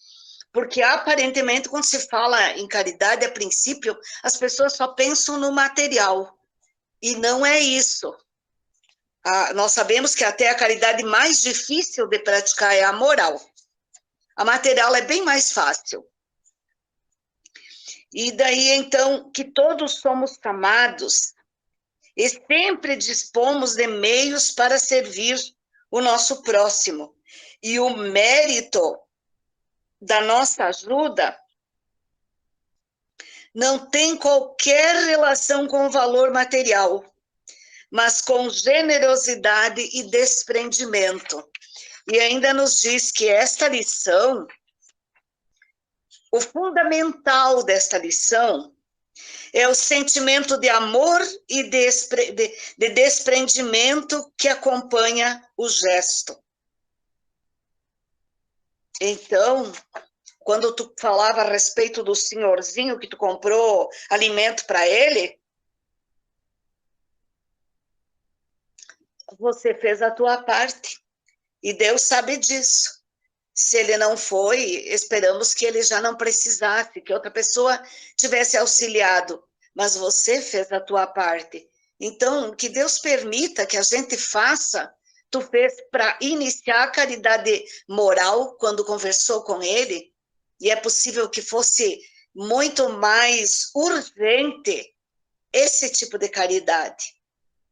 Porque, aparentemente, quando se fala em caridade, a princípio, as pessoas só pensam no material. E não é isso. Nós sabemos que até a caridade mais difícil de praticar é a moral. A material é bem mais fácil. E daí, então, que todos somos chamados e sempre dispomos de meios para servir o nosso próximo. E o mérito da nossa ajuda não tem qualquer relação com o valor material, mas com generosidade e desprendimento. E ainda nos diz que esta lição, o fundamental desta lição, é o sentimento de amor e de desprendimento que acompanha o gesto. Então, quando tu falava a respeito do senhorzinho que tu comprou alimento para ele, você fez a tua parte. E Deus sabe disso. Se ele não foi, esperamos que ele já não precisasse, que outra pessoa tivesse auxiliado. Mas você fez a tua parte. Então, que Deus permita que a gente faça. Tu fez para iniciar a caridade moral quando conversou com ele, e é possível que fosse muito mais urgente esse tipo de caridade.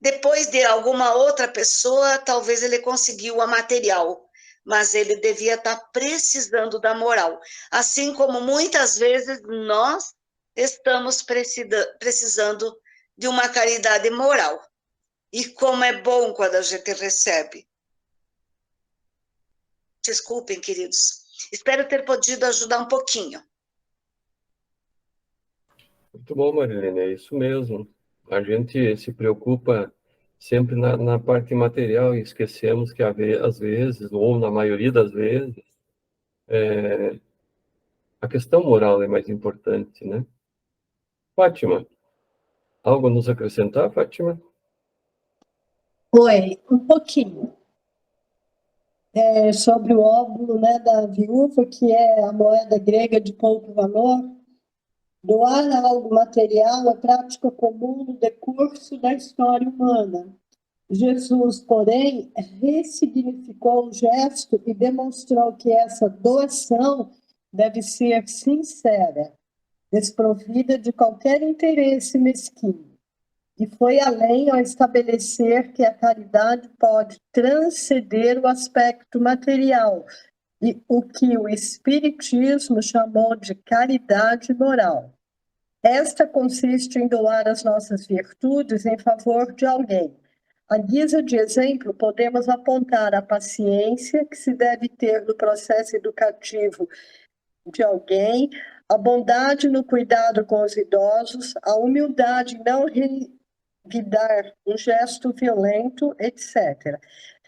Depois de alguma outra pessoa, talvez ele conseguiu a material, mas ele devia estar precisando da moral. Assim como muitas vezes nós estamos precisando de uma caridade moral. E como é bom quando a gente recebe. Desculpem, queridos. Espero ter podido ajudar um pouquinho. Muito bom, Marilene, é isso mesmo. A gente se preocupa sempre na parte material e esquecemos que, às vezes, ou na maioria das vezes, a questão moral é mais importante, né? Fátima, algo a nos acrescentar, Fátima? Oi, um pouquinho. Sobre o óbolo, né, da viúva, que é a moeda grega de pouco valor, doar algo material é prática comum no decurso da história humana. Jesus, porém, ressignificou o gesto e demonstrou que essa doação deve ser sincera, desprovida de qualquer interesse mesquinho. E foi além ao estabelecer que a caridade pode transcender o aspecto material, e o que o Espiritismo chamou de caridade moral. Esta consiste em doar as nossas virtudes em favor de alguém. À guisa de exemplo, podemos apontar a paciência que se deve ter no processo educativo de alguém, a bondade no cuidado com os idosos, a humildade em não revidar um gesto violento, etc.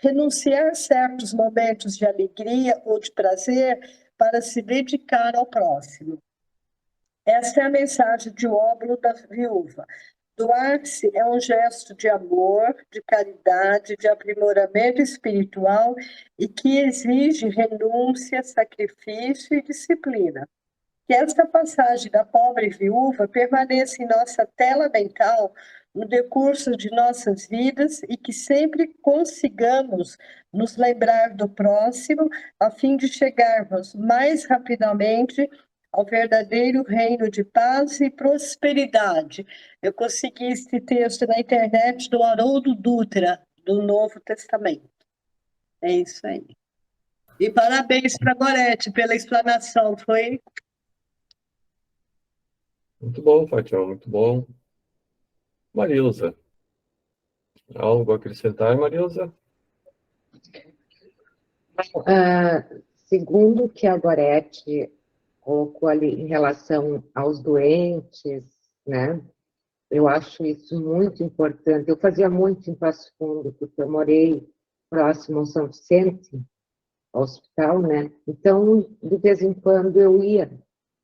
Renunciar a certos momentos de alegria ou de prazer para se dedicar ao próximo. Essa é a mensagem de óbolo da viúva. Doar-se é um gesto de amor, de caridade, de aprimoramento espiritual e que exige renúncia, sacrifício e disciplina. Que esta passagem da pobre viúva permaneça em nossa tela mental no decurso de nossas vidas e que sempre consigamos nos lembrar do próximo a fim de chegarmos mais rapidamente ao verdadeiro reino de paz e prosperidade. Eu consegui esse texto na internet do Haroldo Dutra, do Novo Testamento. É isso aí. E parabéns para a Gorete pela explanação, foi... Muito bom, Fátima, muito bom. Marilza, algo a acrescentar, Marilza? Segundo o que a Gorete colocou ali em relação aos doentes, né? Eu acho isso muito importante. Eu fazia muito em Passo Fundo, porque eu morei próximo ao São Vicente, ao hospital, né? Então, de vez em quando eu ia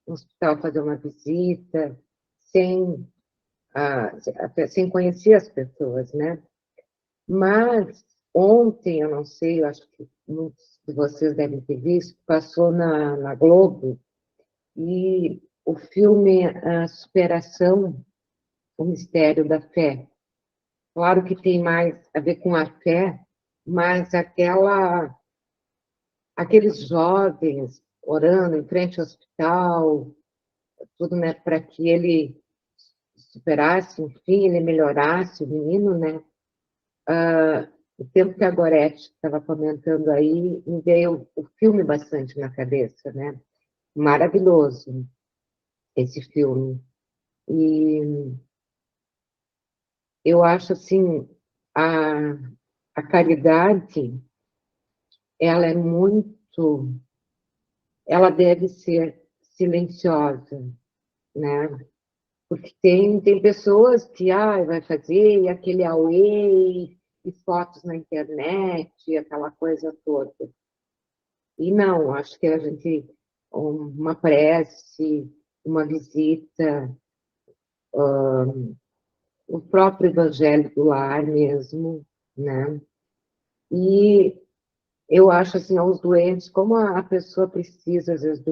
no hospital fazer uma visita, sem conhecer as pessoas, né? Mas ontem, eu não sei, eu acho que muitos de vocês devem ter visto, passou na Globo, e o filme A Superação, o Mistério da Fé. Claro que tem mais a ver com a fé, mas aqueles jovens orando em frente ao hospital, tudo, né, para que ele superasse, enfim, ele melhorasse, o menino, né? O tempo que a Gorete estava comentando aí, me veio o filme bastante na cabeça, né? maravilhoso esse filme. E eu acho assim, a caridade, ela é muito, ela deve ser silenciosa, né? Porque tem pessoas que vai fazer aquele auê e fotos na internet, aquela coisa toda. E não, acho que a gente, uma prece, uma visita, o próprio evangelho do lar mesmo, né? E eu acho assim, aos doentes, como a pessoa precisa, às vezes, de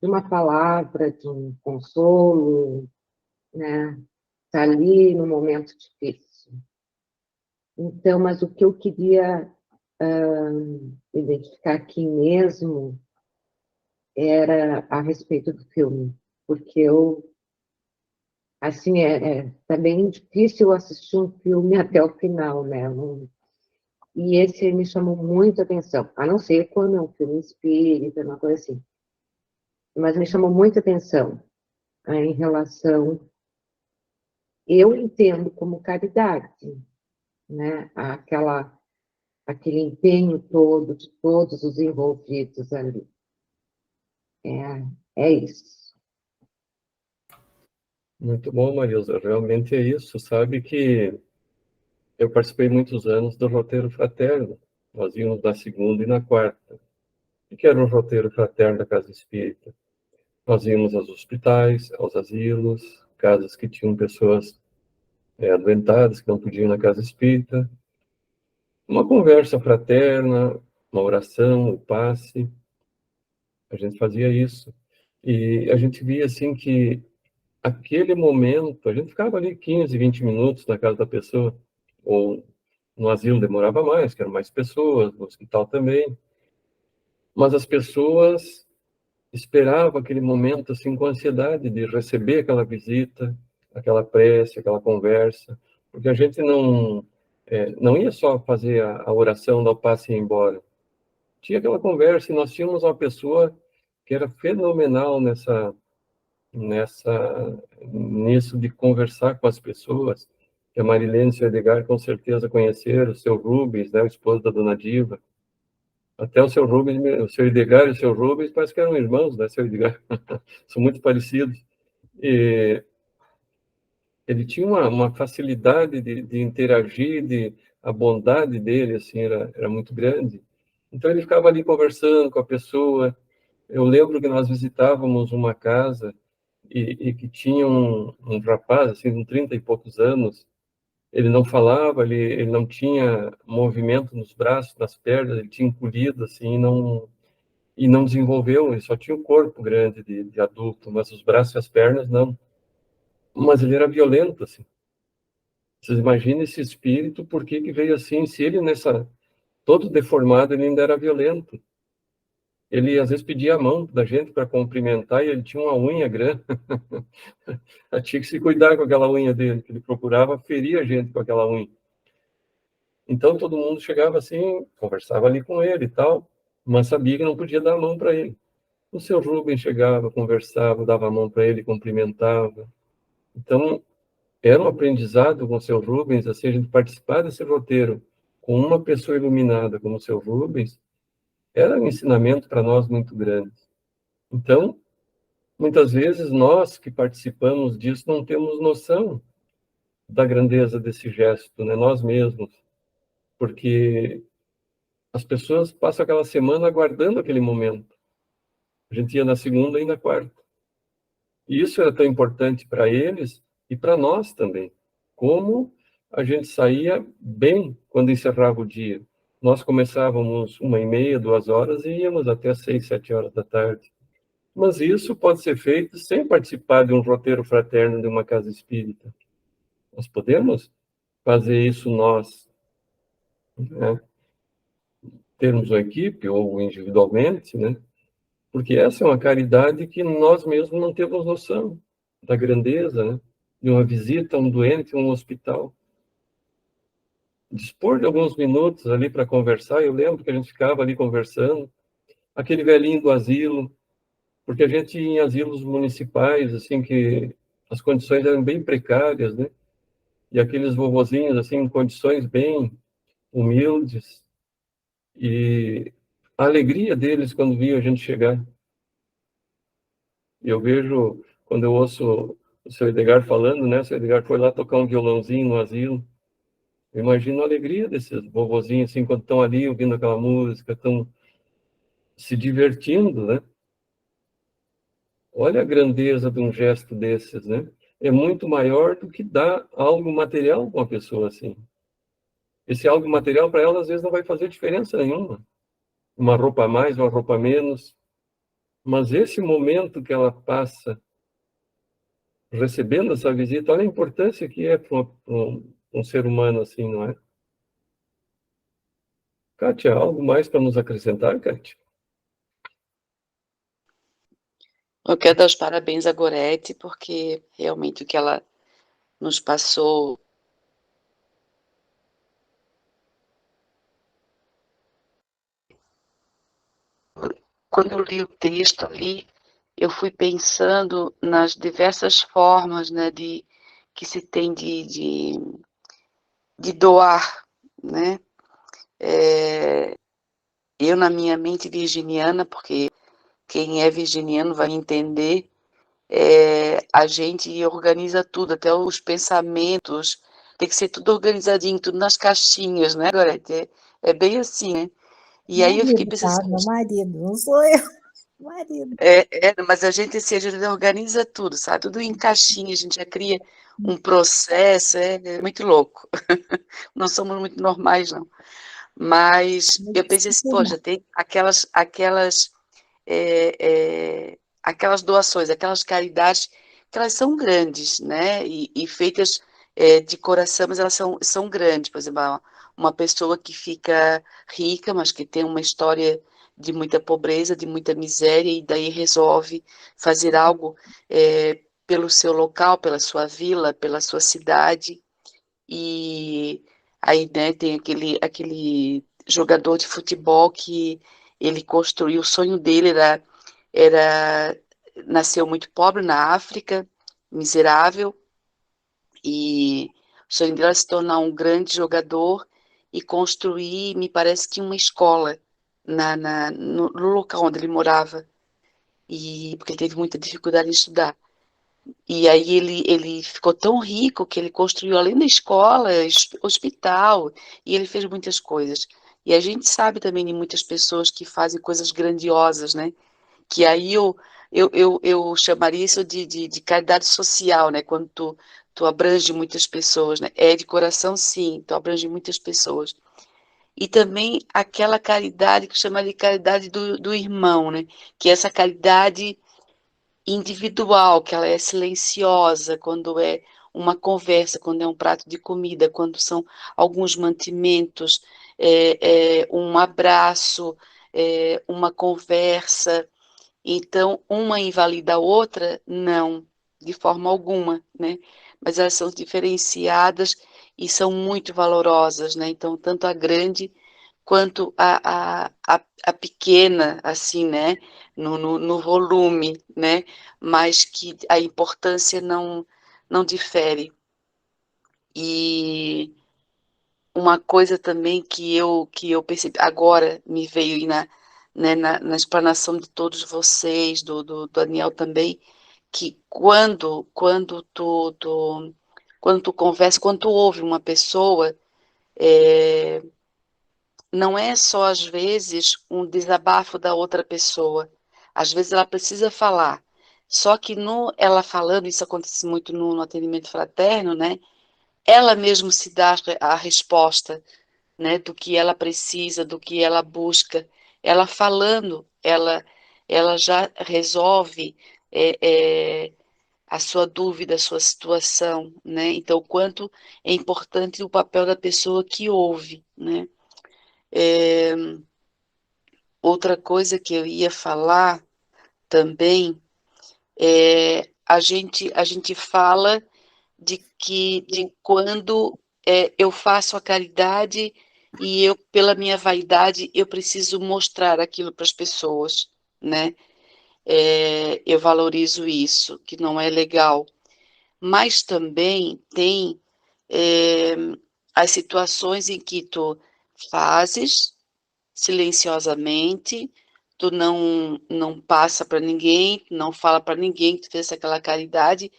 uma palavra, de um consolo, né? Está ali no momento difícil. Então, mas o que eu queria identificar aqui mesmo era a respeito do filme, porque assim, tá bem difícil assistir um filme até o final, né? E esse me chamou muito a atenção, a não ser quando é um filme espírita, uma coisa assim, mas me chamou muita atenção em relação, eu entendo como caridade, né? Aquele empenho todo de todos os envolvidos ali. É isso. Muito bom, Marilza. Realmente é isso. Sabe que eu participei muitos anos do roteiro fraterno. Nós íamos na segunda e na quarta. O que era o roteiro fraterno da Casa Espírita? Nós íamos aos hospitais, aos asilos, casas que tinham pessoas adoentadas, que não podiam ir na Casa Espírita. Uma conversa fraterna, uma oração, o passe. A gente fazia isso. E a gente via, assim, que aquele momento, a gente ficava ali 15, 20 minutos na casa da pessoa, ou no asilo demorava mais, que eram mais pessoas, no hospital também, mas as pessoas esperavam aquele momento assim com ansiedade de receber aquela visita, aquela prece, aquela conversa, porque a gente não ia só fazer a oração, dar o passe e ir embora. Tinha aquela conversa e nós tínhamos uma pessoa que era fenomenal nisso de conversar com as pessoas, que a Marilene e o seu Edgar com certeza conheceram, o seu Rubens, né, o esposo da dona Diva, até o seu Rubens, o seu Edgar e o seu Rubens parece que eram irmãos, né, seu Edgar, são muito parecidos, e ele tinha uma facilidade de interagir, a bondade dele, assim, era muito grande, então ele ficava ali conversando com a pessoa. Eu lembro que nós visitávamos uma casa e que tinha um rapaz, assim, com 30 e poucos anos, ele não falava, ele não tinha movimento nos braços, nas pernas, ele tinha encolhido, assim, e não desenvolveu, ele só tinha o corpo grande de adulto, mas os braços e as pernas não. Mas ele era violento, assim. Vocês imaginem esse espírito, por que veio assim? Se ele todo deformado, ele ainda era violento. Ele às vezes pedia a mão da gente para cumprimentar e ele tinha uma unha grande. Tinha que se cuidar com aquela unha dele, que ele procurava ferir a gente com aquela unha. Então todo mundo chegava assim, conversava ali com ele e tal, mas sabia que não podia dar a mão para ele. O seu Rubens chegava, conversava, dava a mão para ele, cumprimentava. Então era um aprendizado com o seu Rubens, assim, a gente participar desse roteiro com uma pessoa iluminada como o seu Rubens, era um ensinamento para nós muito grande. Então, muitas vezes nós que participamos disso não temos noção da grandeza desse gesto, né? Nós mesmos, porque as pessoas passam aquela semana aguardando aquele momento. A gente ia na segunda e na quarta. E isso era tão importante para eles e para nós também. Como a gente saía bem quando encerrava o dia. Nós começávamos 1h30, 2h e íamos até 6, 7 horas da tarde. Mas isso pode ser feito sem participar de um roteiro fraterno de uma casa espírita. Nós podemos fazer isso nós, né? Termos uma equipe ou individualmente, né? Porque essa é uma caridade que nós mesmos não temos noção da grandeza, né? De uma visita a um doente em um hospital. Dispor de alguns minutos ali para conversar, eu lembro que a gente ficava ali conversando, aquele velhinho do asilo, porque a gente ia em asilos municipais, assim, que as condições eram bem precárias, né? E aqueles vovozinhos, assim, em condições bem humildes, e a alegria deles quando viam a gente chegar. E eu vejo, quando eu ouço o seu Edgar falando, né? O seu Edgar foi lá tocar um violãozinho no asilo. Eu imagino a alegria desses vovozinhos, assim, quando estão ali ouvindo aquela música, estão se divertindo, né? Olha a grandeza de um gesto desses, né? É muito maior do que dar algo material para uma pessoa assim. Esse algo material para ela às vezes não vai fazer diferença nenhuma. Uma roupa a mais, uma roupa a menos. Mas esse momento que ela passa recebendo essa visita, olha a importância que é para um ser humano assim, não é? Kátia, algo mais para nos acrescentar, Kátia? Eu quero dar os parabéns à Gorete, porque realmente o que ela nos passou. Quando eu li o texto ali, eu fui pensando nas diversas formas, né, que se tem de doar, né? Eu, na minha mente virginiana, porque quem é virginiano vai entender, a gente organiza tudo, até os pensamentos, tem que ser tudo organizadinho, tudo nas caixinhas, né, Gorete? É bem assim, né? E aí eu fiquei Marido, pensando tá? assim, Meu marido, não sou eu. Marido. mas a gente, assim, a gente organiza tudo, sabe? Tudo em caixinha, a gente já cria um processo, é muito louco. Não somos muito normais, não. Mas eu pensei assim, poxa, tem aquelas doações, aquelas caridades, que elas são grandes, né? E feitas de coração, mas elas são grandes. Por exemplo, uma pessoa que fica rica, mas que tem uma história de muita pobreza, de muita miséria, e daí resolve fazer algo pelo seu local, pela sua vila, pela sua cidade. E aí, né, tem aquele jogador de futebol que ele construiu, o sonho dele era nasceu muito pobre na África, miserável, e o sonho dele era se tornar um grande jogador e construir, me parece que uma escola no local onde ele morava, e porque ele teve muita dificuldade em estudar. E aí ele ficou tão rico que ele construiu, além da escola, hospital, e ele fez muitas coisas. E a gente sabe também de muitas pessoas que fazem coisas grandiosas, né? Que aí eu chamaria isso de caridade social, né? Quando tu abrange muitas pessoas, né? É de coração, sim, tu abrange muitas pessoas. E também aquela caridade que eu chamaria de caridade do irmão, né? Que é essa caridade individual, que ela é silenciosa, quando é uma conversa, quando é um prato de comida, quando são alguns mantimentos, um abraço, uma conversa. Então, uma invalida a outra? Não, de forma alguma, né? Mas elas são diferenciadas e são muito valorosas, né? Então, tanto a grande quanto a pequena, assim, né? No volume, né? Mas que a importância não difere. E uma coisa também que eu percebi, agora me veio aí né, na explanação de todos vocês, do Daniel também, que quando tu conversa, quando tu ouve uma pessoa, não é só às vezes um desabafo da outra pessoa, às vezes ela precisa falar, só que no ela falando, isso acontece muito no atendimento fraterno, né? Ela mesmo se dá a resposta, né, do que ela precisa, do que ela busca. Ela falando, ela já resolve é, é, a sua dúvida, a sua situação, né? Então, o quanto é importante o papel da pessoa que ouve, né? Outra coisa que eu ia falar também a gente fala de quando eu faço a caridade e eu, pela minha vaidade, eu preciso mostrar aquilo para as pessoas, né? eu valorizo isso, que não é legal. Mas também tem as situações em que tu fazes silenciosamente, tu não passa para ninguém, tu não fala para ninguém que tu fez aquela caridade,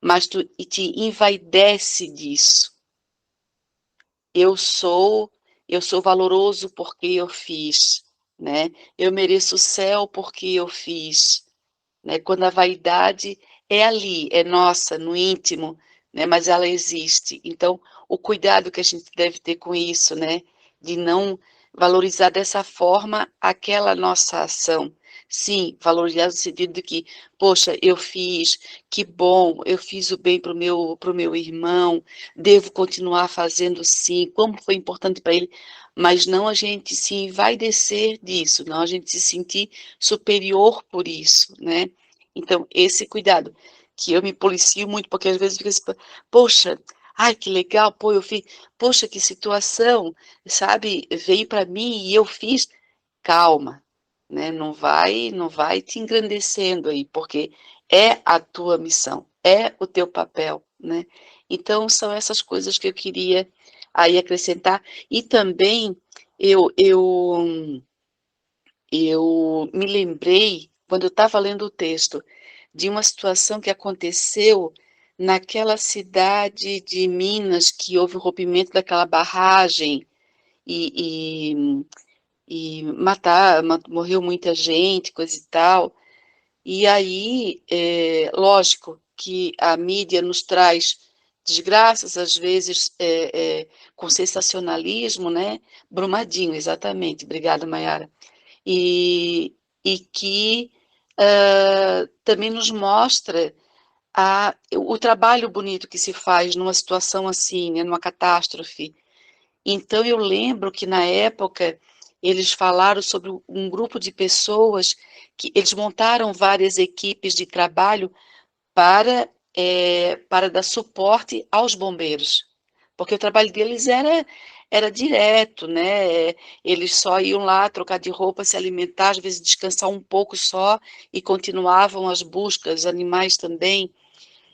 mas tu te envaidece disso. Eu sou valoroso porque eu fiz, né? Eu mereço o céu porque eu fiz, né? Quando a vaidade é ali, é nossa, no íntimo, né? Mas ela existe. Então, o cuidado que a gente deve ter com isso, né? De não valorizar dessa forma aquela nossa ação. Sim, valorizar no sentido de que, poxa, eu fiz, que bom, eu fiz o bem pro meu irmão, devo continuar fazendo sim, como foi importante para ele, mas não a gente se envaidecer disso, não a gente se sentir superior por isso, né? Então, esse cuidado, que eu me policio muito, porque às vezes fica assim, poxa, ai, que legal, pô, eu fiz, poxa, que situação, sabe, veio para mim e eu fiz, calma, né, não vai te engrandecendo aí, porque é a tua missão, é o teu papel, né, então são essas coisas que eu queria aí acrescentar, e também eu me lembrei, quando eu estava lendo o texto, de uma situação que aconteceu naquela cidade de Minas, que houve o rompimento daquela barragem e, morreu muita gente, coisa e tal. E aí, lógico que a mídia nos traz desgraças, às vezes, com sensacionalismo, né? Brumadinho, exatamente. Obrigada, Mayara. E, que também nos mostra o trabalho bonito que se faz numa situação assim, né, numa catástrofe. Então, eu lembro que, na época, eles falaram sobre um grupo de pessoas que eles montaram várias equipes de trabalho para dar suporte aos bombeiros, porque o trabalho deles era direto, né? Eles só iam lá trocar de roupa, se alimentar, às vezes descansar um pouco só e continuavam as buscas, animais também.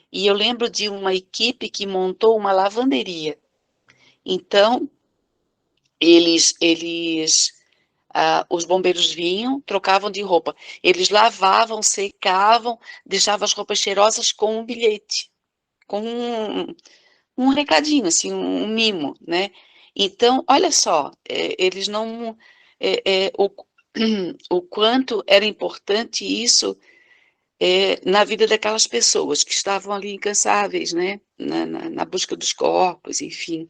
E eu lembro de uma equipe que montou uma lavanderia. Então, os bombeiros vinham, trocavam de roupa. Eles lavavam, secavam, deixavam as roupas cheirosas com um bilhete, com um recadinho, assim, um mimo, né? Então, olha só, eles não... o quanto era importante isso na vida daquelas pessoas que estavam ali incansáveis, né? Na busca dos corpos, enfim.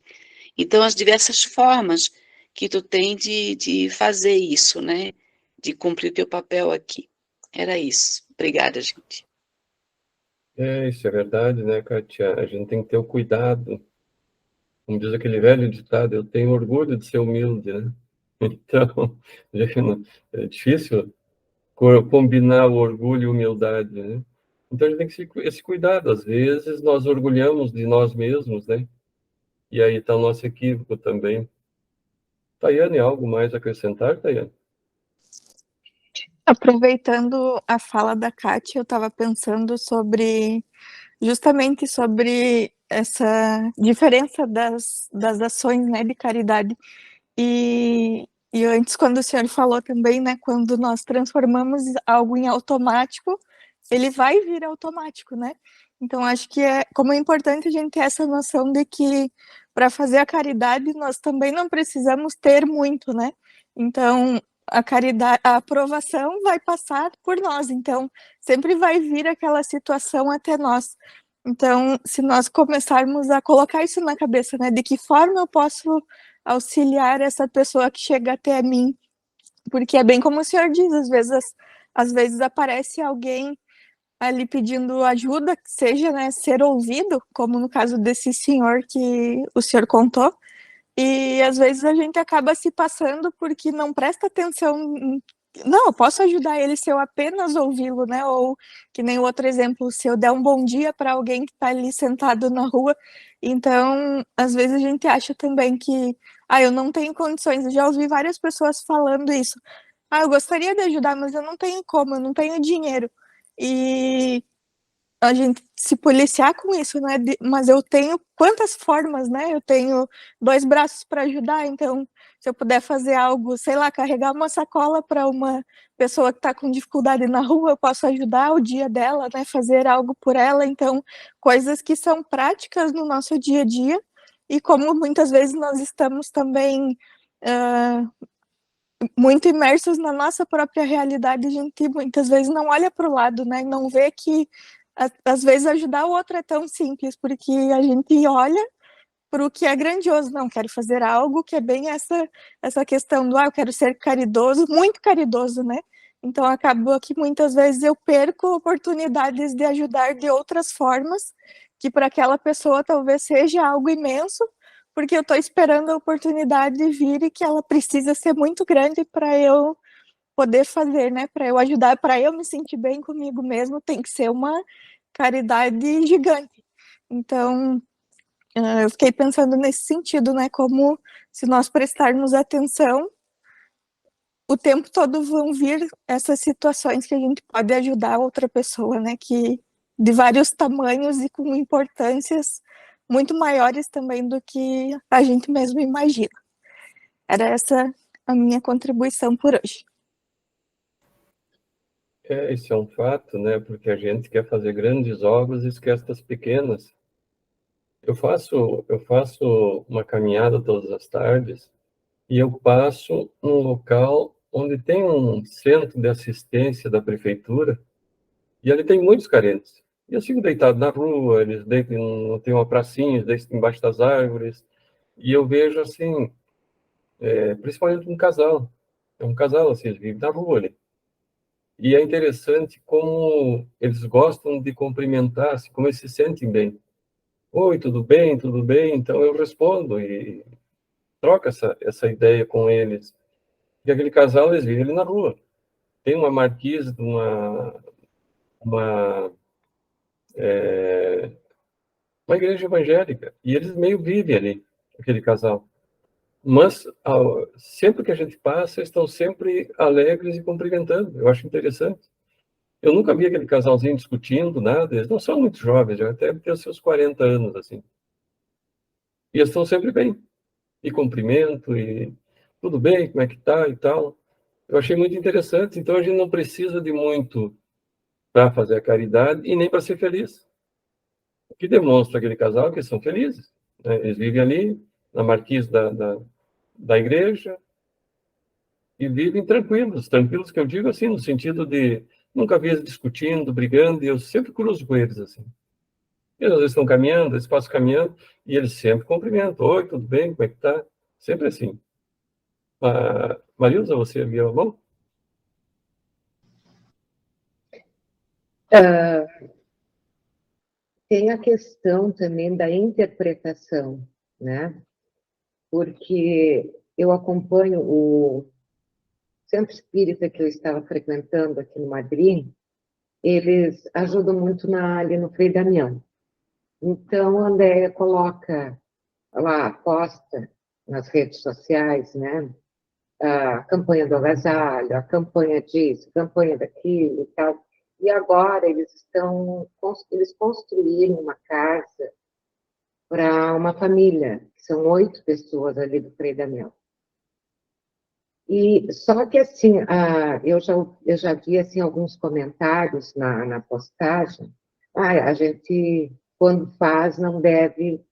Então, as diversas formas que tu tem de fazer isso, né? De cumprir o teu papel aqui. Era isso. Obrigada, gente. Isso é verdade, né, Kátia? A gente tem que ter o cuidado. Como diz aquele velho ditado, eu tenho orgulho de ser humilde, né? Então, é difícil combinar o orgulho e humildade, né? Então, a gente tem que ter esse cuidado. Às vezes, nós orgulhamos de nós mesmos, né? E aí está o nosso equívoco também. Tayane, algo mais a acrescentar, Tayane? Aproveitando a fala da Kátia, eu estava pensando justamente sobre essa diferença das ações, né, de caridade. E antes, quando o senhor falou também, né, quando nós transformamos algo em automático, ele vai vir automático, né? Então, acho que como é importante a gente ter essa noção de que para fazer a caridade nós também não precisamos ter muito, né? Então, a caridade, a aprovação vai passar por nós, então sempre vai vir aquela situação até nós. Então, se nós começarmos a colocar isso na cabeça, né, de que forma eu posso auxiliar essa pessoa que chega até mim, porque é bem como o senhor diz, às vezes aparece alguém ali pedindo ajuda, que seja, né, ser ouvido, como no caso desse senhor que o senhor contou, e às vezes a gente acaba se passando porque não presta atenção. Não, eu posso ajudar ele se eu apenas ouvi-lo, né? Ou que nem o outro exemplo, se eu der um bom dia para alguém que está ali sentado na rua. Então, às vezes a gente acha também que, eu não tenho condições. Eu já ouvi várias pessoas falando isso. eu gostaria de ajudar, mas eu não tenho como, eu não tenho dinheiro. E a gente se policiar com isso, né? Mas eu tenho quantas formas, né? Eu tenho 2 braços para ajudar, então se eu puder fazer algo, sei lá, carregar uma sacola para uma pessoa que está com dificuldade na rua, eu posso ajudar o dia dela, né? Fazer algo por ela, então coisas que são práticas no nosso dia a dia e como muitas vezes nós estamos também muito imersos na nossa própria realidade, a gente muitas vezes não olha para o lado, né? Não vê que às vezes ajudar o outro é tão simples, porque a gente olha para o que é grandioso, não quero fazer algo que é bem essa questão do eu quero ser caridoso, muito caridoso, né? Então acaba que muitas vezes eu perco oportunidades de ajudar de outras formas, que para aquela pessoa talvez seja algo imenso, porque eu estou esperando a oportunidade vir e que ela precisa ser muito grande para eu poder fazer, né? Para eu ajudar, para eu me sentir bem comigo mesmo, tem que ser uma caridade gigante. Então, eu fiquei pensando nesse sentido, né? Como se nós prestarmos atenção, o tempo todo vão vir essas situações que a gente pode ajudar outra pessoa, né? Que de vários tamanhos e com importâncias muito maiores também do que a gente mesmo imagina. Era essa a minha contribuição por hoje. Isso é um fato, né? Porque a gente quer fazer grandes obras e esquece das pequenas. Eu faço uma caminhada todas as tardes e eu passo num local onde tem um centro de assistência da prefeitura e ali tem muitos carentes. E eu fico deitado na rua, eles deitam, tem uma pracinha, eles deitam embaixo das árvores, e eu vejo assim, principalmente um casal. É um casal, assim, eles vivem na rua ali. E é interessante como eles gostam de cumprimentar-se, como eles se sentem bem. Oi, tudo bem? Tudo bem? Então eu respondo e troco essa ideia com eles. E aquele casal, eles vivem ali na rua. Tem uma marquise, uma, uma igreja evangélica, e eles meio vivem ali, aquele casal. Mas, sempre que a gente passa, estão sempre alegres e cumprimentando. Eu acho interessante. Eu nunca vi aquele casalzinho discutindo nada. Eles não são muito jovens, já até ter os seus 40 anos, assim. E eles estão sempre bem. E cumprimento, e tudo bem, como é que tá e tal. Eu achei muito interessante. Então, a gente não precisa de muito para fazer a caridade e nem para ser feliz. O que demonstra aquele casal que eles são felizes, né? Eles vivem ali, na marquise da igreja, e vivem tranquilos. Tranquilos que eu digo assim, no sentido de nunca vi eles discutindo, brigando, e eu sempre cruzo com eles assim. Eles às vezes estão caminhando, eles passam caminhando, e eles sempre cumprimentam. Oi, tudo bem? Como é que tá? Sempre assim. Marilza, você viu a mão? Tem a questão também da interpretação, né? Porque eu acompanho o centro espírita que eu estava frequentando aqui no Madrid, eles ajudam muito ali no Frei Damião. Então, a Andréia coloca lá, posta nas redes sociais, né? A campanha do agasalho, a campanha disso, a campanha daquilo e tal. E agora eles construíram uma casa para uma família, que são 8 pessoas ali do Frei Damião. E só que assim, eu já vi assim alguns comentários na postagem. A gente quando faz não deve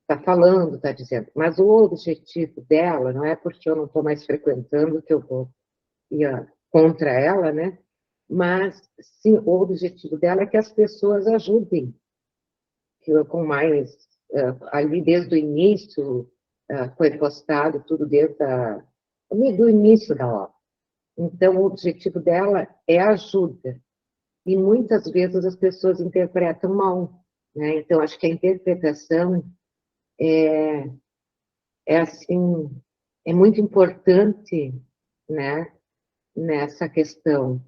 estar falando, está dizendo. Mas o objetivo dela não é porque eu não estou mais frequentando que eu vou ir contra ela, né? Mas sim, o objetivo dela é que as pessoas ajudem, que com mais ali desde o início foi postado tudo desde do início da obra. Então, o objetivo dela é ajuda. E muitas vezes as pessoas interpretam mal, né? Então, acho que a interpretação assim, é muito importante, né, nessa questão.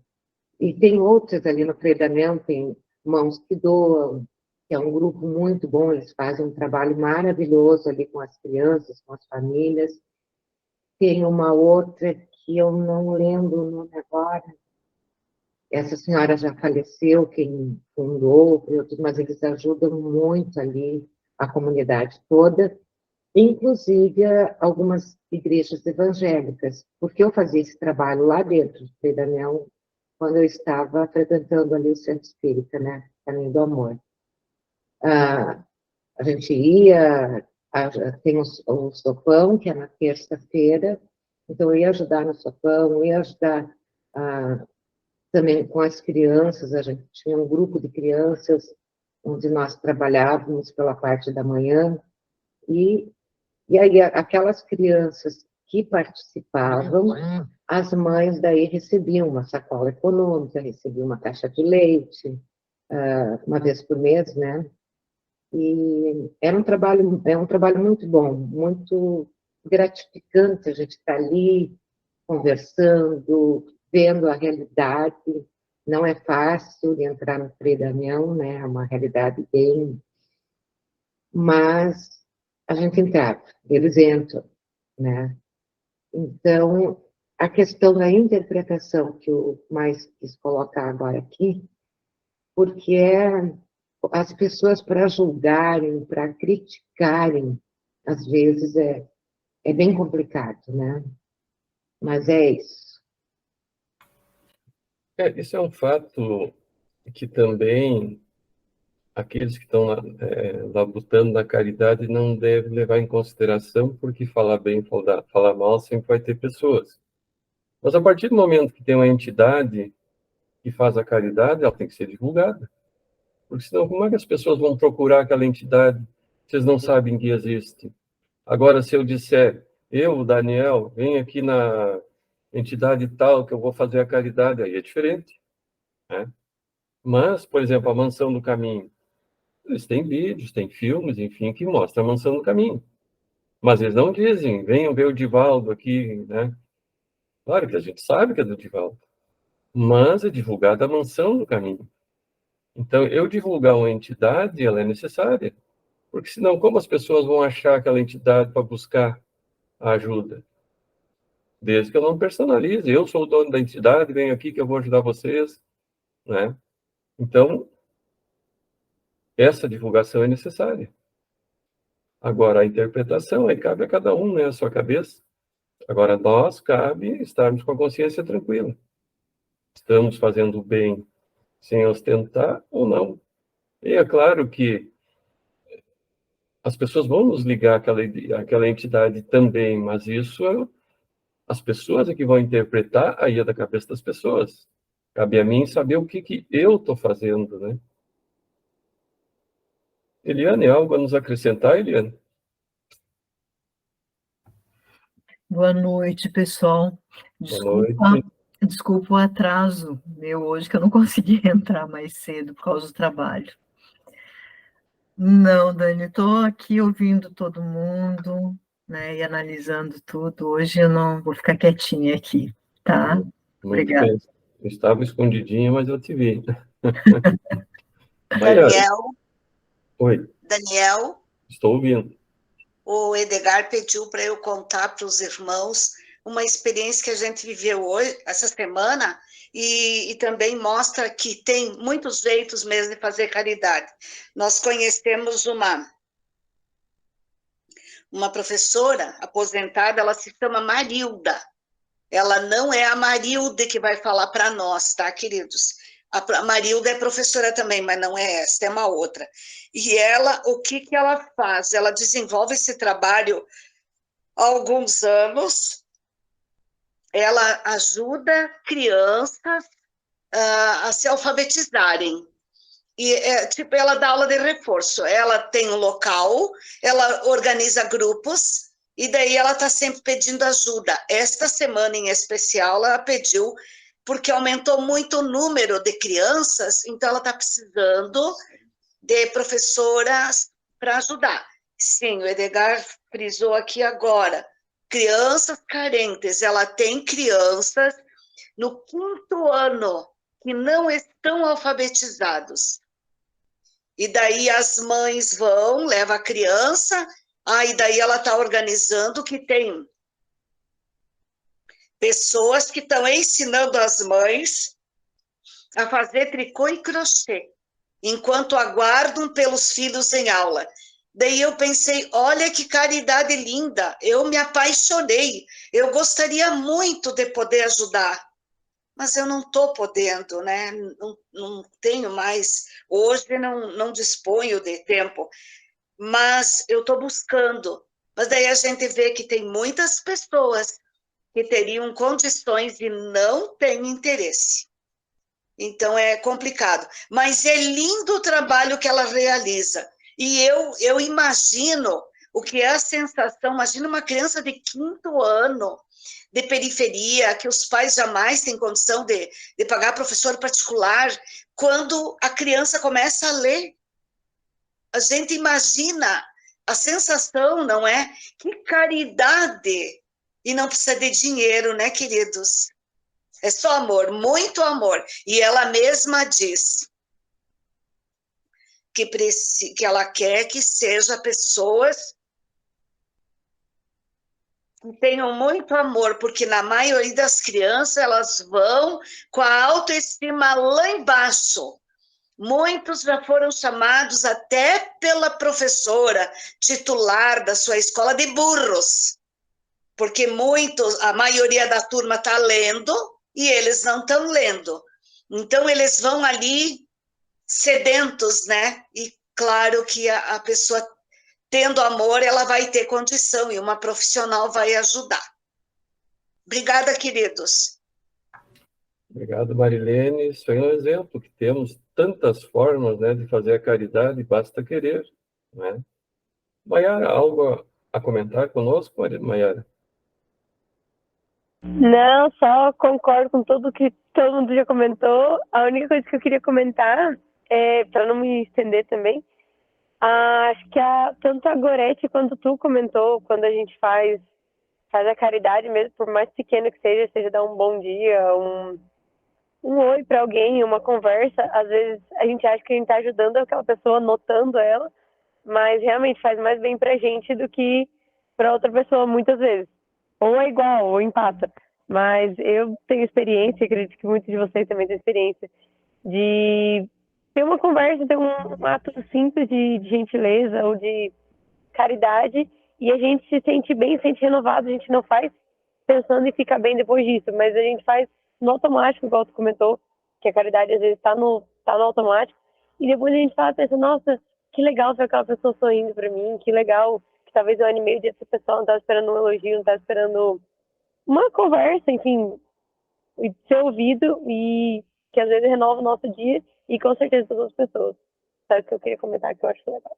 E tem outras ali no Frei Damião, tem Mãos que Doam, que é um grupo muito bom, eles fazem um trabalho maravilhoso ali com as crianças, com as famílias. Tem uma outra que eu não lembro o nome agora. Essa senhora já faleceu, quem fundou, mas eles ajudam muito ali a comunidade toda, inclusive algumas igrejas evangélicas, porque eu fazia esse trabalho lá dentro de Frei Daniel, quando eu estava frequentando ali o Centro Espírita, né, Caminho do Amor. A gente ia, tem o sopão, que é na terça-feira, então eu ia ajudar no sopão, ia ajudar também com as crianças, a gente tinha um grupo de crianças onde nós trabalhávamos pela parte da manhã, e aí aquelas crianças que participavam, as mães daí recebiam uma sacola econômica, recebiam uma caixa de leite, uma vez por mês, né? E é um trabalho muito bom, muito gratificante a gente estar ali conversando, vendo a realidade. Não é fácil de entrar no Frei Damião, né? É uma realidade bem... Mas a gente entrava, eles entram, né? Então, a questão da interpretação que eu mais quis colocar agora aqui, porque as pessoas para julgarem, para criticarem, às vezes é bem complicado, né? Mas é isso. Isso é um fato que também aqueles que estão labutando na caridade não devem levar em consideração, porque falar bem, falar mal, sempre vai ter pessoas. Mas a partir do momento que tem uma entidade que faz a caridade, ela tem que ser divulgada. Porque senão, como é que as pessoas vão procurar aquela entidade se eles não sabem que existe? Agora, se eu disser, eu, Daniel, venho aqui na entidade tal que eu vou fazer a caridade, aí é diferente, né? Mas, por exemplo, a Mansão do Caminho, eles têm vídeos, têm filmes, enfim, que mostram a Mansão do Caminho. Mas eles não dizem, venham ver o Divaldo aqui, né? Claro que a gente sabe que é do Divaldo, mas é divulgada a Mansão do Caminho. Então, eu divulgar uma entidade, ela é necessária, porque senão como as pessoas vão achar aquela entidade para buscar a ajuda? Desde que eu não personalize, eu sou o dono da entidade, venho aqui que eu vou ajudar vocês, né? Então, essa divulgação é necessária. Agora, a interpretação, aí cabe a cada um, né, a sua cabeça. Agora, nós cabe estarmos com a consciência tranquila. Estamos fazendo o bem sem ostentar ou não? E é claro que as pessoas vão nos ligar àquela entidade também, mas isso, as pessoas é que vão interpretar, aí é da cabeça das pessoas. Cabe a mim saber o que eu estou fazendo, né? Eliane, algo a nos acrescentar, Eliane? Boa noite, pessoal. Boa noite. Desculpa o atraso meu hoje, que eu não consegui entrar mais cedo por causa do trabalho. Não, Dani, estou aqui ouvindo todo mundo, né, e analisando tudo. Hoje eu não vou ficar quietinha aqui, tá? Muito Obrigada. bem. Eu estava escondidinha, mas eu te vi. Daniel, Oi, Daniel, estou ouvindo. o Edgar pediu para eu contar para os irmãos uma experiência que a gente viveu hoje, essa semana, e também mostra que tem muitos jeitos mesmo de fazer caridade. Nós conhecemos uma professora aposentada, ela se chama Marilda. Ela não é a Marilde que vai falar para nós, tá, queridos? A Marilda é professora também, mas não é essa, é uma outra. E ela, o que ela faz? Ela desenvolve esse trabalho há alguns anos. Ela ajuda crianças a se alfabetizarem. E tipo, ela dá aula de reforço. Ela tem um local, ela organiza grupos, e daí ela está sempre pedindo ajuda. Esta semana em especial, ela pediu, porque aumentou muito o número de crianças, então ela está precisando de professoras para ajudar. Sim, o Edgar frisou aqui agora, crianças carentes, ela tem crianças no 5º ano que não estão alfabetizados. E daí as mães vão, levam a criança, e daí ela está organizando que tem pessoas que estão ensinando as mães a fazer tricô e crochê, enquanto aguardam pelos filhos em aula. Daí eu pensei, olha que caridade linda, eu me apaixonei, eu gostaria muito de poder ajudar, mas eu não estou podendo, né? Não tenho mais, hoje não disponho de tempo, mas eu estou buscando. Mas daí a gente vê que tem muitas pessoas que teriam condições e não têm interesse. Então é complicado. Mas é lindo o trabalho que ela realiza. E eu imagino o que é a sensação, imagina uma criança de 5º ano, de periferia, que os pais jamais têm condição de pagar professor particular, quando a criança começa a ler. A gente imagina a sensação, não é? Que caridade! E não precisa de dinheiro, né, queridos? É só amor, muito amor. E ela mesma diz que ela quer que seja pessoas que tenham muito amor, porque na maioria das crianças elas vão com a autoestima lá embaixo. Muitos já foram chamados até pela professora titular da sua escola de burros, porque a maioria da turma está lendo e eles não estão lendo. Então, eles vão ali sedentos, né? E claro que a pessoa, tendo amor, ela vai ter condição e uma profissional vai ajudar. Obrigada, queridos. Obrigado, Marilene. Isso é um exemplo que temos tantas formas, né, de fazer a caridade, basta querer, né? Maiara, algo a comentar conosco, Maiara? Não, só concordo com tudo que todo mundo já comentou. A única coisa que eu queria comentar, para não me estender também, acho que tanto a Gorete quanto tu comentou, quando a gente faz a caridade, mesmo por mais pequeno que seja dar um bom dia, um oi para alguém, uma conversa, às vezes a gente acha que a gente está ajudando aquela pessoa, notando ela, mas realmente faz mais bem pra gente do que para outra pessoa muitas vezes. Ou é igual, ou empata. Mas eu tenho experiência, acredito que muitos de vocês também têm experiência, de ter uma conversa, ter um ato simples de gentileza ou de caridade, e a gente se sente bem, se sente renovado, a gente não faz pensando em ficar bem depois disso, mas a gente faz no automático, igual tu comentou, que a caridade às vezes tá no automático, e depois a gente fala, pensa, nossa, que legal ver aquela pessoa sorrindo para mim, que legal que talvez eu animei o dia dessa pessoa, não estava esperando um elogio, não estava esperando uma conversa, enfim, e ser ouvido, e que às vezes renova o nosso dia, e com certeza todas as pessoas. Sabe o que eu queria comentar que eu acho legal.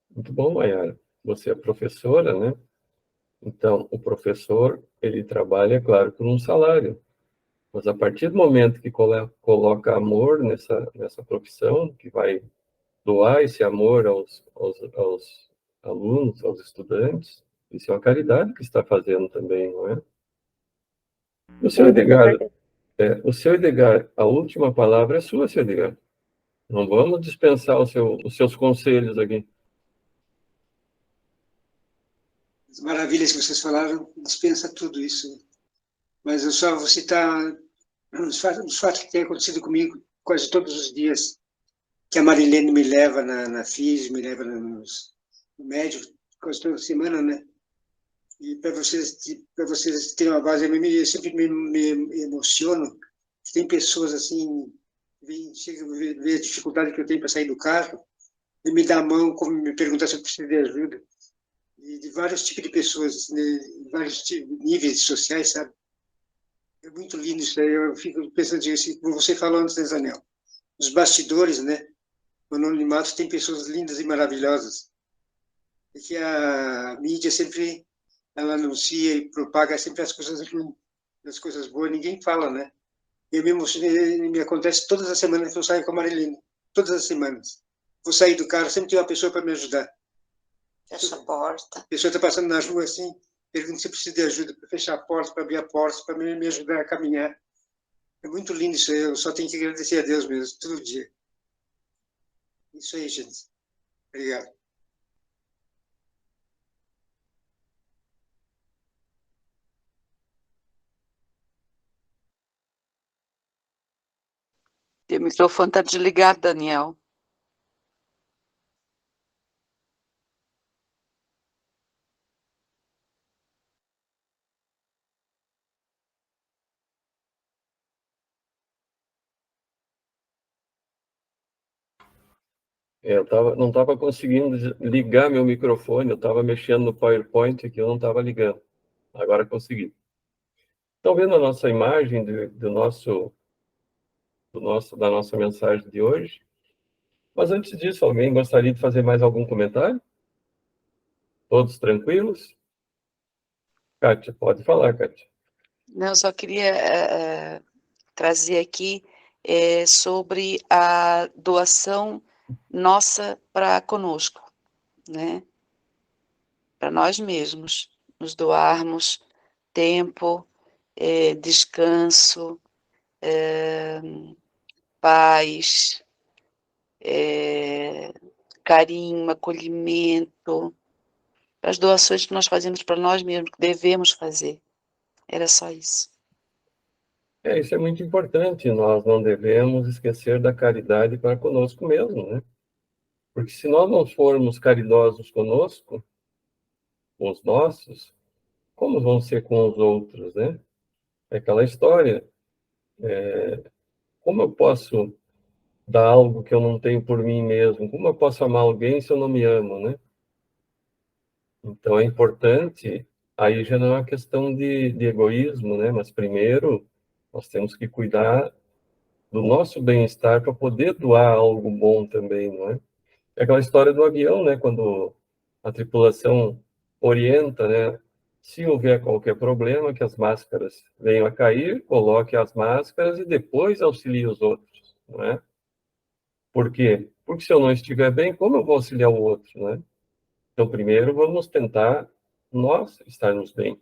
Muito bom, Maiara. Você é professora, né? Então, o professor, ele trabalha, claro, por um salário. Mas a partir do momento que coloca amor nessa profissão, que vai doar esse amor aos alunos, aos estudantes, isso é uma caridade que está fazendo também, não é? O senhor Edgar, a última palavra é sua, senhor Edgar. Não vamos dispensar os seus conselhos aqui. As maravilhas que vocês falaram, dispensa tudo isso. Mas eu só vou citar os fatos que têm acontecido comigo quase todos os dias, que a Marilene me leva na FIS, me leva no médico, quase toda semana, né? E para vocês terem uma base, eu sempre me emociono. Tem pessoas assim, chega a ver a dificuldade que eu tenho para sair do carro, e me dá a mão, como me perguntar se eu preciso de ajuda. E de vários tipos de pessoas, de vários níveis sociais, sabe? É muito lindo isso aí. Eu fico pensando assim, como você falou antes, né, Zanel? Os bastidores, né? O anonimato tem pessoas lindas e maravilhosas. E que a mídia sempre ela anuncia e propaga sempre as coisas ruins, as coisas boas, ninguém fala, né? Eu me acontece todas as semanas que eu saio com a Marilene, todas as semanas. Vou sair do carro, sempre tem uma pessoa para me ajudar. Fecha a porta. A pessoa está passando na rua assim, pergunta se precisa de ajuda para fechar a porta, para abrir a porta, para me ajudar a caminhar. É muito lindo isso aí, eu só tenho que agradecer a Deus mesmo, todo dia. Isso aí, gente. Obrigado. Teu microfone está desligado, Daniel. Não estava conseguindo ligar meu microfone, eu estava mexendo no PowerPoint aqui, eu não estava ligando. Agora consegui. Estão vendo a nossa imagem da nossa mensagem de hoje? Mas antes disso, alguém gostaria de fazer mais algum comentário? Todos tranquilos? Kátia, pode falar, Kátia. Não, eu só queria trazer aqui sobre a doação nossa para conosco, né? Para nós mesmos, nos doarmos tempo, descanso, paz, carinho, acolhimento, as doações que nós fazemos para nós mesmos, que devemos fazer. Era só isso. Isso é muito importante, nós não devemos esquecer da caridade para conosco mesmo, né? Porque se nós não formos caridosos conosco, com os nossos, como vão ser com os outros, né? É aquela história, como eu posso dar algo que eu não tenho por mim mesmo? Como eu posso amar alguém se eu não me amo, né? Então é importante, aí já não é uma questão de egoísmo, né? Mas primeiro nós temos que cuidar do nosso bem-estar para poder doar algo bom também, não é? É aquela história do avião, né? Quando a tripulação orienta, né? Se houver qualquer problema, que as máscaras venham a cair, coloque as máscaras e depois auxilie os outros, não é? Por quê? Porque se eu não estiver bem, como eu vou auxiliar o outro, né? Então, primeiro, vamos tentar nós estarmos bem.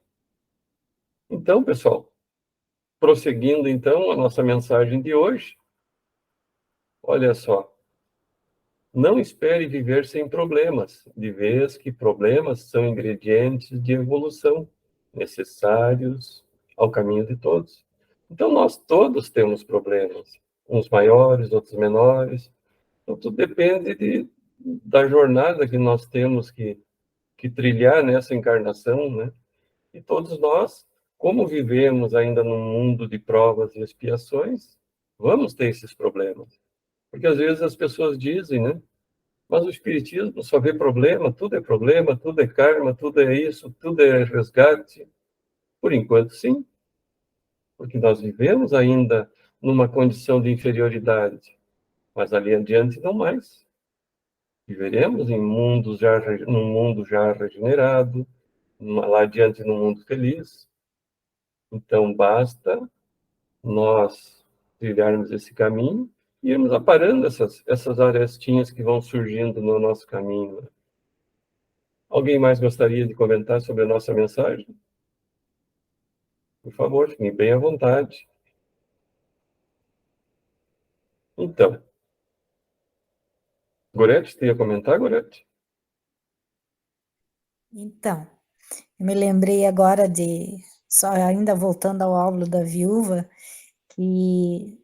Então, pessoal, prosseguindo, então, a nossa mensagem de hoje, olha só, não espere viver sem problemas, de vez que problemas são ingredientes de evolução necessários ao caminho de todos. Então, nós todos temos problemas, uns maiores, outros menores. Então, tudo depende da jornada que nós temos que trilhar nessa encarnação, né? E todos nós, como vivemos ainda num mundo de provas e expiações, vamos ter esses problemas. Porque às vezes as pessoas dizem, né? Mas o Espiritismo só vê problema, tudo é karma, tudo é isso, tudo é resgate. Por enquanto, sim, porque nós vivemos ainda numa condição de inferioridade, mas ali adiante não mais. Viveremos num mundo já regenerado, lá adiante num mundo feliz. Então, basta nós trilharmos esse caminho e irmos aparando essas arestinhas que vão surgindo no nosso caminho. Alguém mais gostaria de comentar sobre a nossa mensagem? Por favor, fiquem bem à vontade. Então, Gorete, você ia comentar, Gorete? Então, eu me lembrei agora só ainda voltando ao óvulo da viúva, que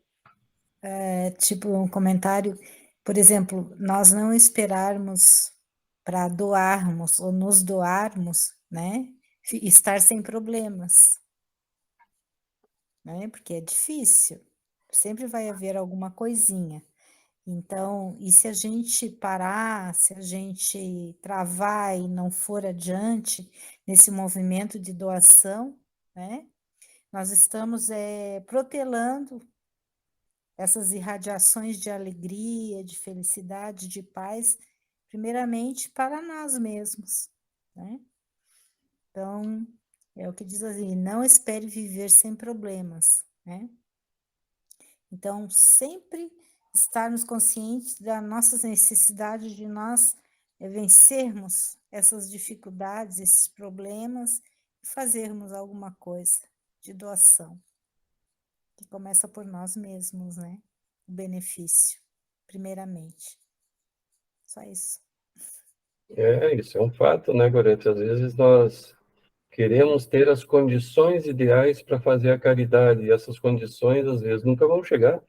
tipo um comentário, por exemplo, nós não esperarmos para doarmos ou nos doarmos, né? Estar sem problemas, né? Porque é difícil, sempre vai haver alguma coisinha. Então, e se a gente parar, se a gente travar e não for adiante nesse movimento de doação, né? Nós estamos protelando essas irradiações de alegria, de felicidade, de paz, primeiramente para nós mesmos, né? Então, é o que diz assim, não espere viver sem problemas, né? Então, sempre estarmos conscientes da nossa necessidade de nós vencermos essas dificuldades, esses problemas, e fazermos alguma coisa de doação, que começa por nós mesmos, né? O benefício, primeiramente. Só isso. Isso é um fato, né, Gorete? Às vezes nós queremos ter as condições ideais para fazer a caridade, e essas condições, às vezes, nunca vão chegar.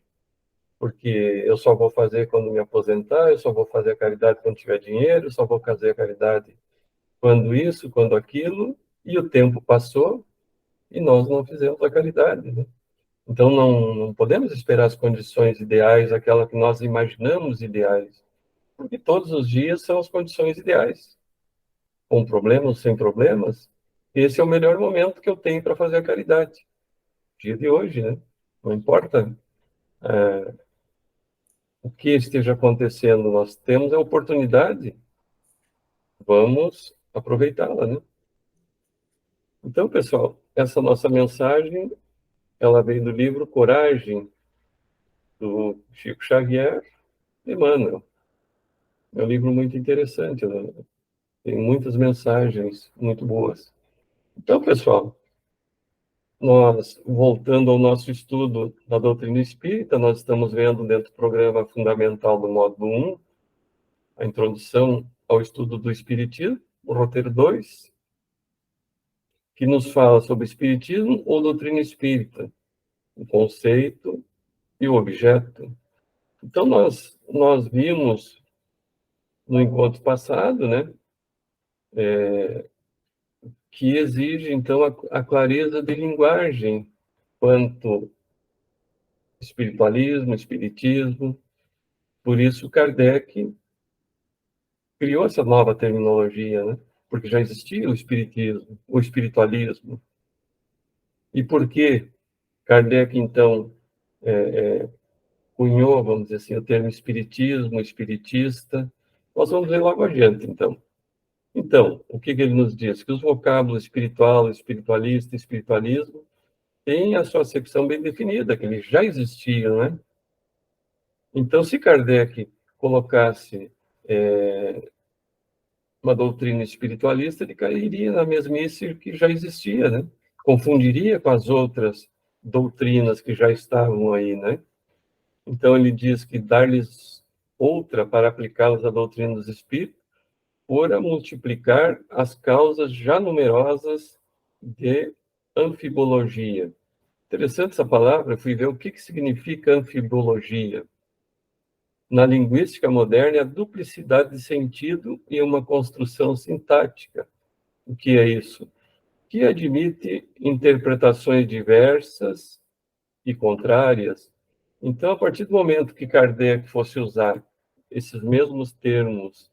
porque eu só vou fazer quando me aposentar, eu só vou fazer a caridade quando tiver dinheiro, eu só vou fazer a caridade quando isso, quando aquilo, e o tempo passou e nós não fizemos a caridade, né? Então, não podemos esperar as condições ideais, aquela que nós imaginamos ideais, porque todos os dias são as condições ideais. Com problemas, sem problemas, esse é o melhor momento que eu tenho para fazer a caridade. Dia de hoje, né? Não importa o que esteja acontecendo, nós temos a oportunidade, vamos aproveitá-la, né? Então, pessoal, essa nossa mensagem, ela veio do livro Coragem, do Chico Xavier e Emmanuel. É um livro muito interessante, né? Tem muitas mensagens muito boas. Então, pessoal, nós, voltando ao nosso estudo da doutrina espírita, nós estamos vendo dentro do programa fundamental do módulo 1, a introdução ao estudo do Espiritismo, o roteiro 2, que nos fala sobre Espiritismo ou doutrina espírita, o conceito e o objeto. Então, nós vimos no encontro passado, né, que exige, então, a clareza de linguagem quanto espiritualismo, espiritismo. Por isso, Kardec criou essa nova terminologia, né? Porque já existia o espiritismo, o espiritualismo. E por que Kardec, então, cunhou, vamos dizer assim, o termo espiritismo, espiritista? Nós vamos ver logo adiante, então. Então, o que ele nos diz? Que os vocábulos espiritual, espiritualista, espiritualismo têm a sua acepção bem definida, que eles já existiam, né? Então, se Kardec colocasse uma doutrina espiritualista, ele cairia na mesmice que já existia, né? Confundiria com as outras doutrinas que já estavam aí, né? Então, ele diz que dar-lhes outra para aplicá-las à doutrina dos espíritos, fora multiplicar as causas já numerosas de anfibologia. Interessante essa palavra, eu fui ver o que significa anfibologia. Na linguística moderna, a duplicidade de sentido e uma construção sintática. O que é isso? Que admite interpretações diversas e contrárias. Então, a partir do momento que Kardec fosse usar esses mesmos termos,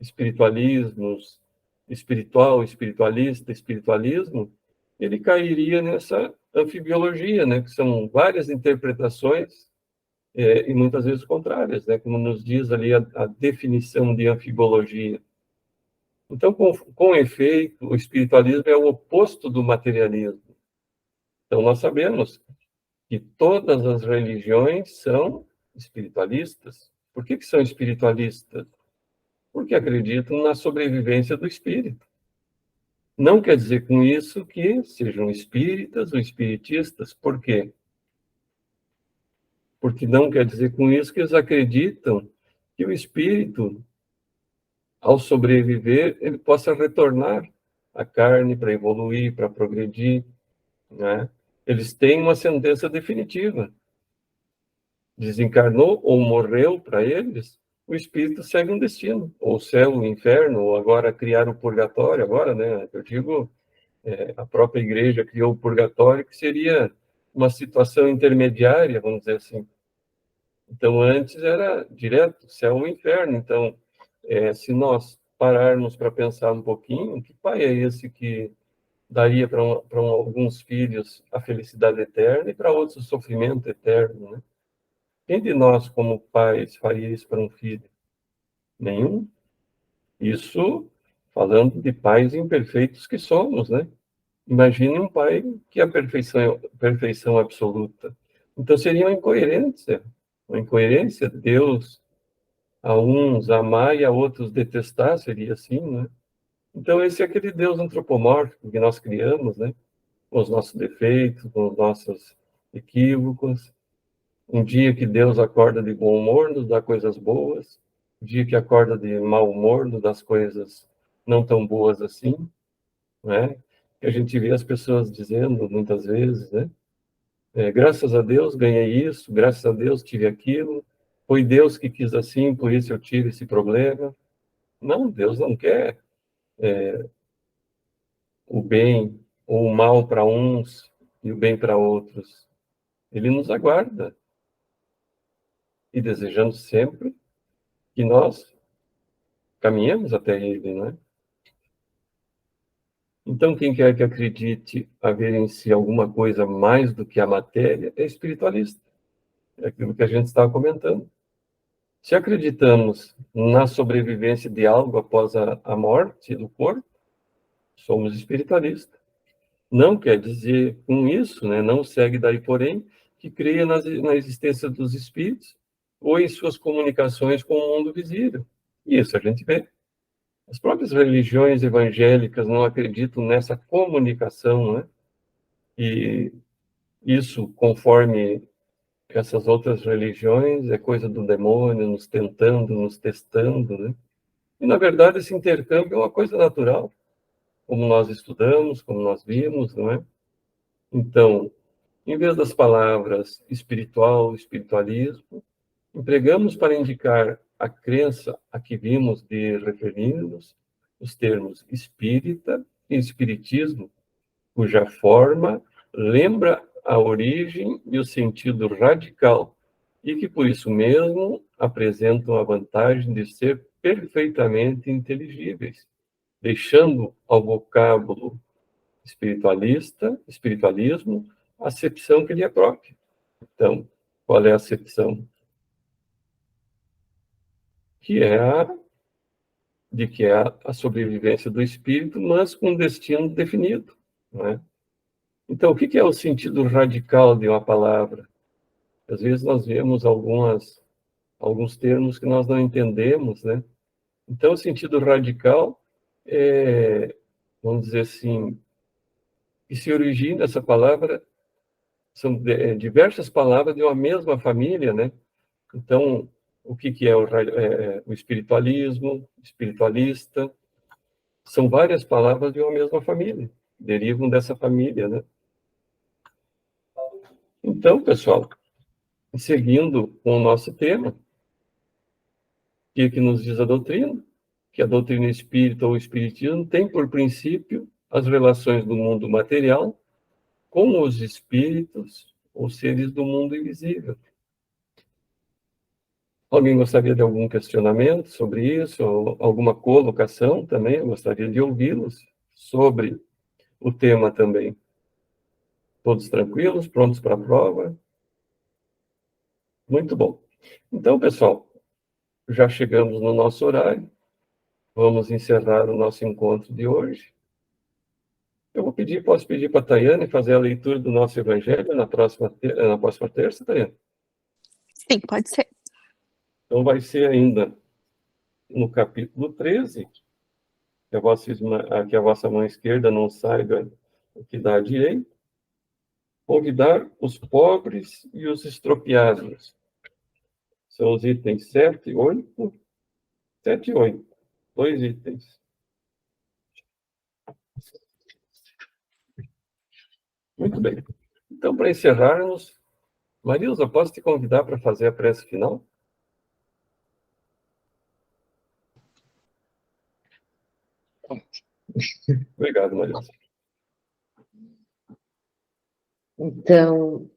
espiritualismos, espiritual, espiritualista, espiritualismo, ele cairia nessa anfibiologia, né? Que são várias interpretações e muitas vezes contrárias, né? Como nos diz ali a definição de anfibologia. Então, com efeito, o espiritualismo é o oposto do materialismo. Então, nós sabemos que todas as religiões são espiritualistas. Por que são espiritualistas? Porque acreditam na sobrevivência do espírito. Não quer dizer com isso que sejam espíritas ou espiritistas. Por quê? Porque não quer dizer com isso que eles acreditam que o espírito, ao sobreviver, ele possa retornar à carne para evoluir, para progredir, né? Eles têm uma sentença definitiva. Desencarnou ou morreu para eles, o espírito segue um destino, ou o céu, o inferno, ou agora criar o purgatório, agora, né? Eu digo, a própria igreja criou o purgatório, que seria uma situação intermediária, vamos dizer assim. Então, antes era direto, céu ou inferno. Então, se nós pararmos para pensar um pouquinho, que pai é esse que daria para alguns filhos a felicidade eterna e para outros o sofrimento eterno, né? Quem de nós, como pais, faria isso para um filho? Nenhum. Isso falando de pais imperfeitos que somos, né? Imagine um pai que é a perfeição absoluta. Então, seria uma incoerência. Uma incoerência, Deus a uns amar e a outros detestar, seria assim, né? Então, esse é aquele Deus antropomórfico que nós criamos, né? Com os nossos defeitos, com os nossos equívocos. Um dia que Deus acorda de bom humor, nos dá coisas boas. Um dia que acorda de mau humor, nos dá coisas não tão boas assim, né? Que a gente vê as pessoas dizendo, muitas vezes, né? graças a Deus ganhei isso, graças a Deus tive aquilo, foi Deus que quis assim, por isso eu tive esse problema. Não, Deus não quer o bem ou o mal para uns e o bem para outros. Ele nos aguarda e desejando sempre que nós caminhemos até Ele, não é? Então, quem quer que acredite haver em si alguma coisa mais do que a matéria é espiritualista. É aquilo que a gente estava comentando. Se acreditamos na sobrevivência de algo após a morte do corpo, somos espiritualistas. Não quer dizer com isso, né, não segue daí, porém, que creia na existência dos espíritos ou em suas comunicações com o mundo visível. Isso a gente vê. As próprias religiões evangélicas não acreditam nessa comunicação, né? E isso, conforme essas outras religiões, é coisa do demônio, nos tentando, nos testando, né? E, na verdade, esse intercâmbio é uma coisa natural, como nós estudamos, como nós vimos, não é? Então, em vez das palavras espiritual, espiritualismo, empregamos para indicar a crença a que vimos de referir-nos os termos espírita e espiritismo, cuja forma lembra a origem e o sentido radical, e que, por isso mesmo, apresentam a vantagem de ser perfeitamente inteligíveis, deixando ao vocábulo espiritualismo, a acepção que lhe é própria. Então, qual é a acepção? Que é a sobrevivência do espírito, mas com um destino definido, não é? Então, o que é o sentido radical de uma palavra? Às vezes nós vemos alguns termos que nós não entendemos, né? Então, o sentido radical é, vamos dizer assim, que se origina essa palavra, são diversas palavras de uma mesma família, né? Então, o que é o espiritualismo, espiritualista? São várias palavras de uma mesma família, derivam dessa família, né? Então, pessoal, seguindo com o nosso tema, o que nos diz a doutrina? Que a doutrina espírita ou espiritismo tem por princípio as relações do mundo material com os espíritos ou seres do mundo invisível. Alguém gostaria de algum questionamento sobre isso, ou alguma colocação também? Eu gostaria de ouvi-los sobre o tema também. Todos tranquilos, prontos para a prova? Muito bom. Então, pessoal, já chegamos no nosso horário. Vamos encerrar o nosso encontro de hoje. Posso pedir para a Tayane fazer a leitura do nosso evangelho na próxima terça, Tayane? Sim, pode ser. Então, vai ser ainda no capítulo 13, que a vossa mão esquerda não saiba o que dá à direita. Convidar os pobres e os estropiados. São os itens 7 e 8. 7 e 8. 2 itens. Muito bem. Então, para encerrarmos, Marilza, posso te convidar para fazer a prece final? Obrigado, Marilza. Então,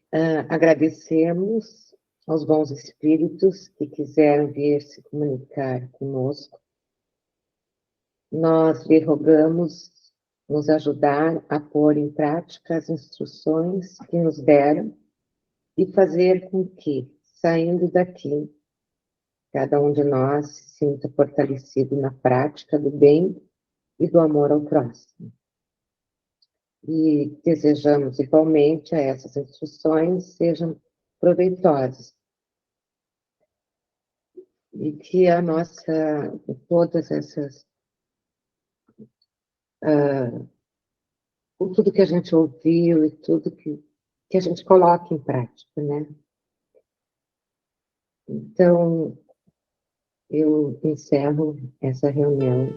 agradecemos aos bons espíritos que quiseram vir se comunicar conosco. Nós lhe rogamos nos ajudar a pôr em prática as instruções que nos deram e fazer com que, saindo daqui, cada um de nós se sinta fortalecido na prática do bem e do amor ao próximo. E desejamos igualmente a essas instruções sejam proveitosas e que todas essas, tudo que a gente ouviu e tudo que a gente coloque em prática, né? Então, eu encerro essa reunião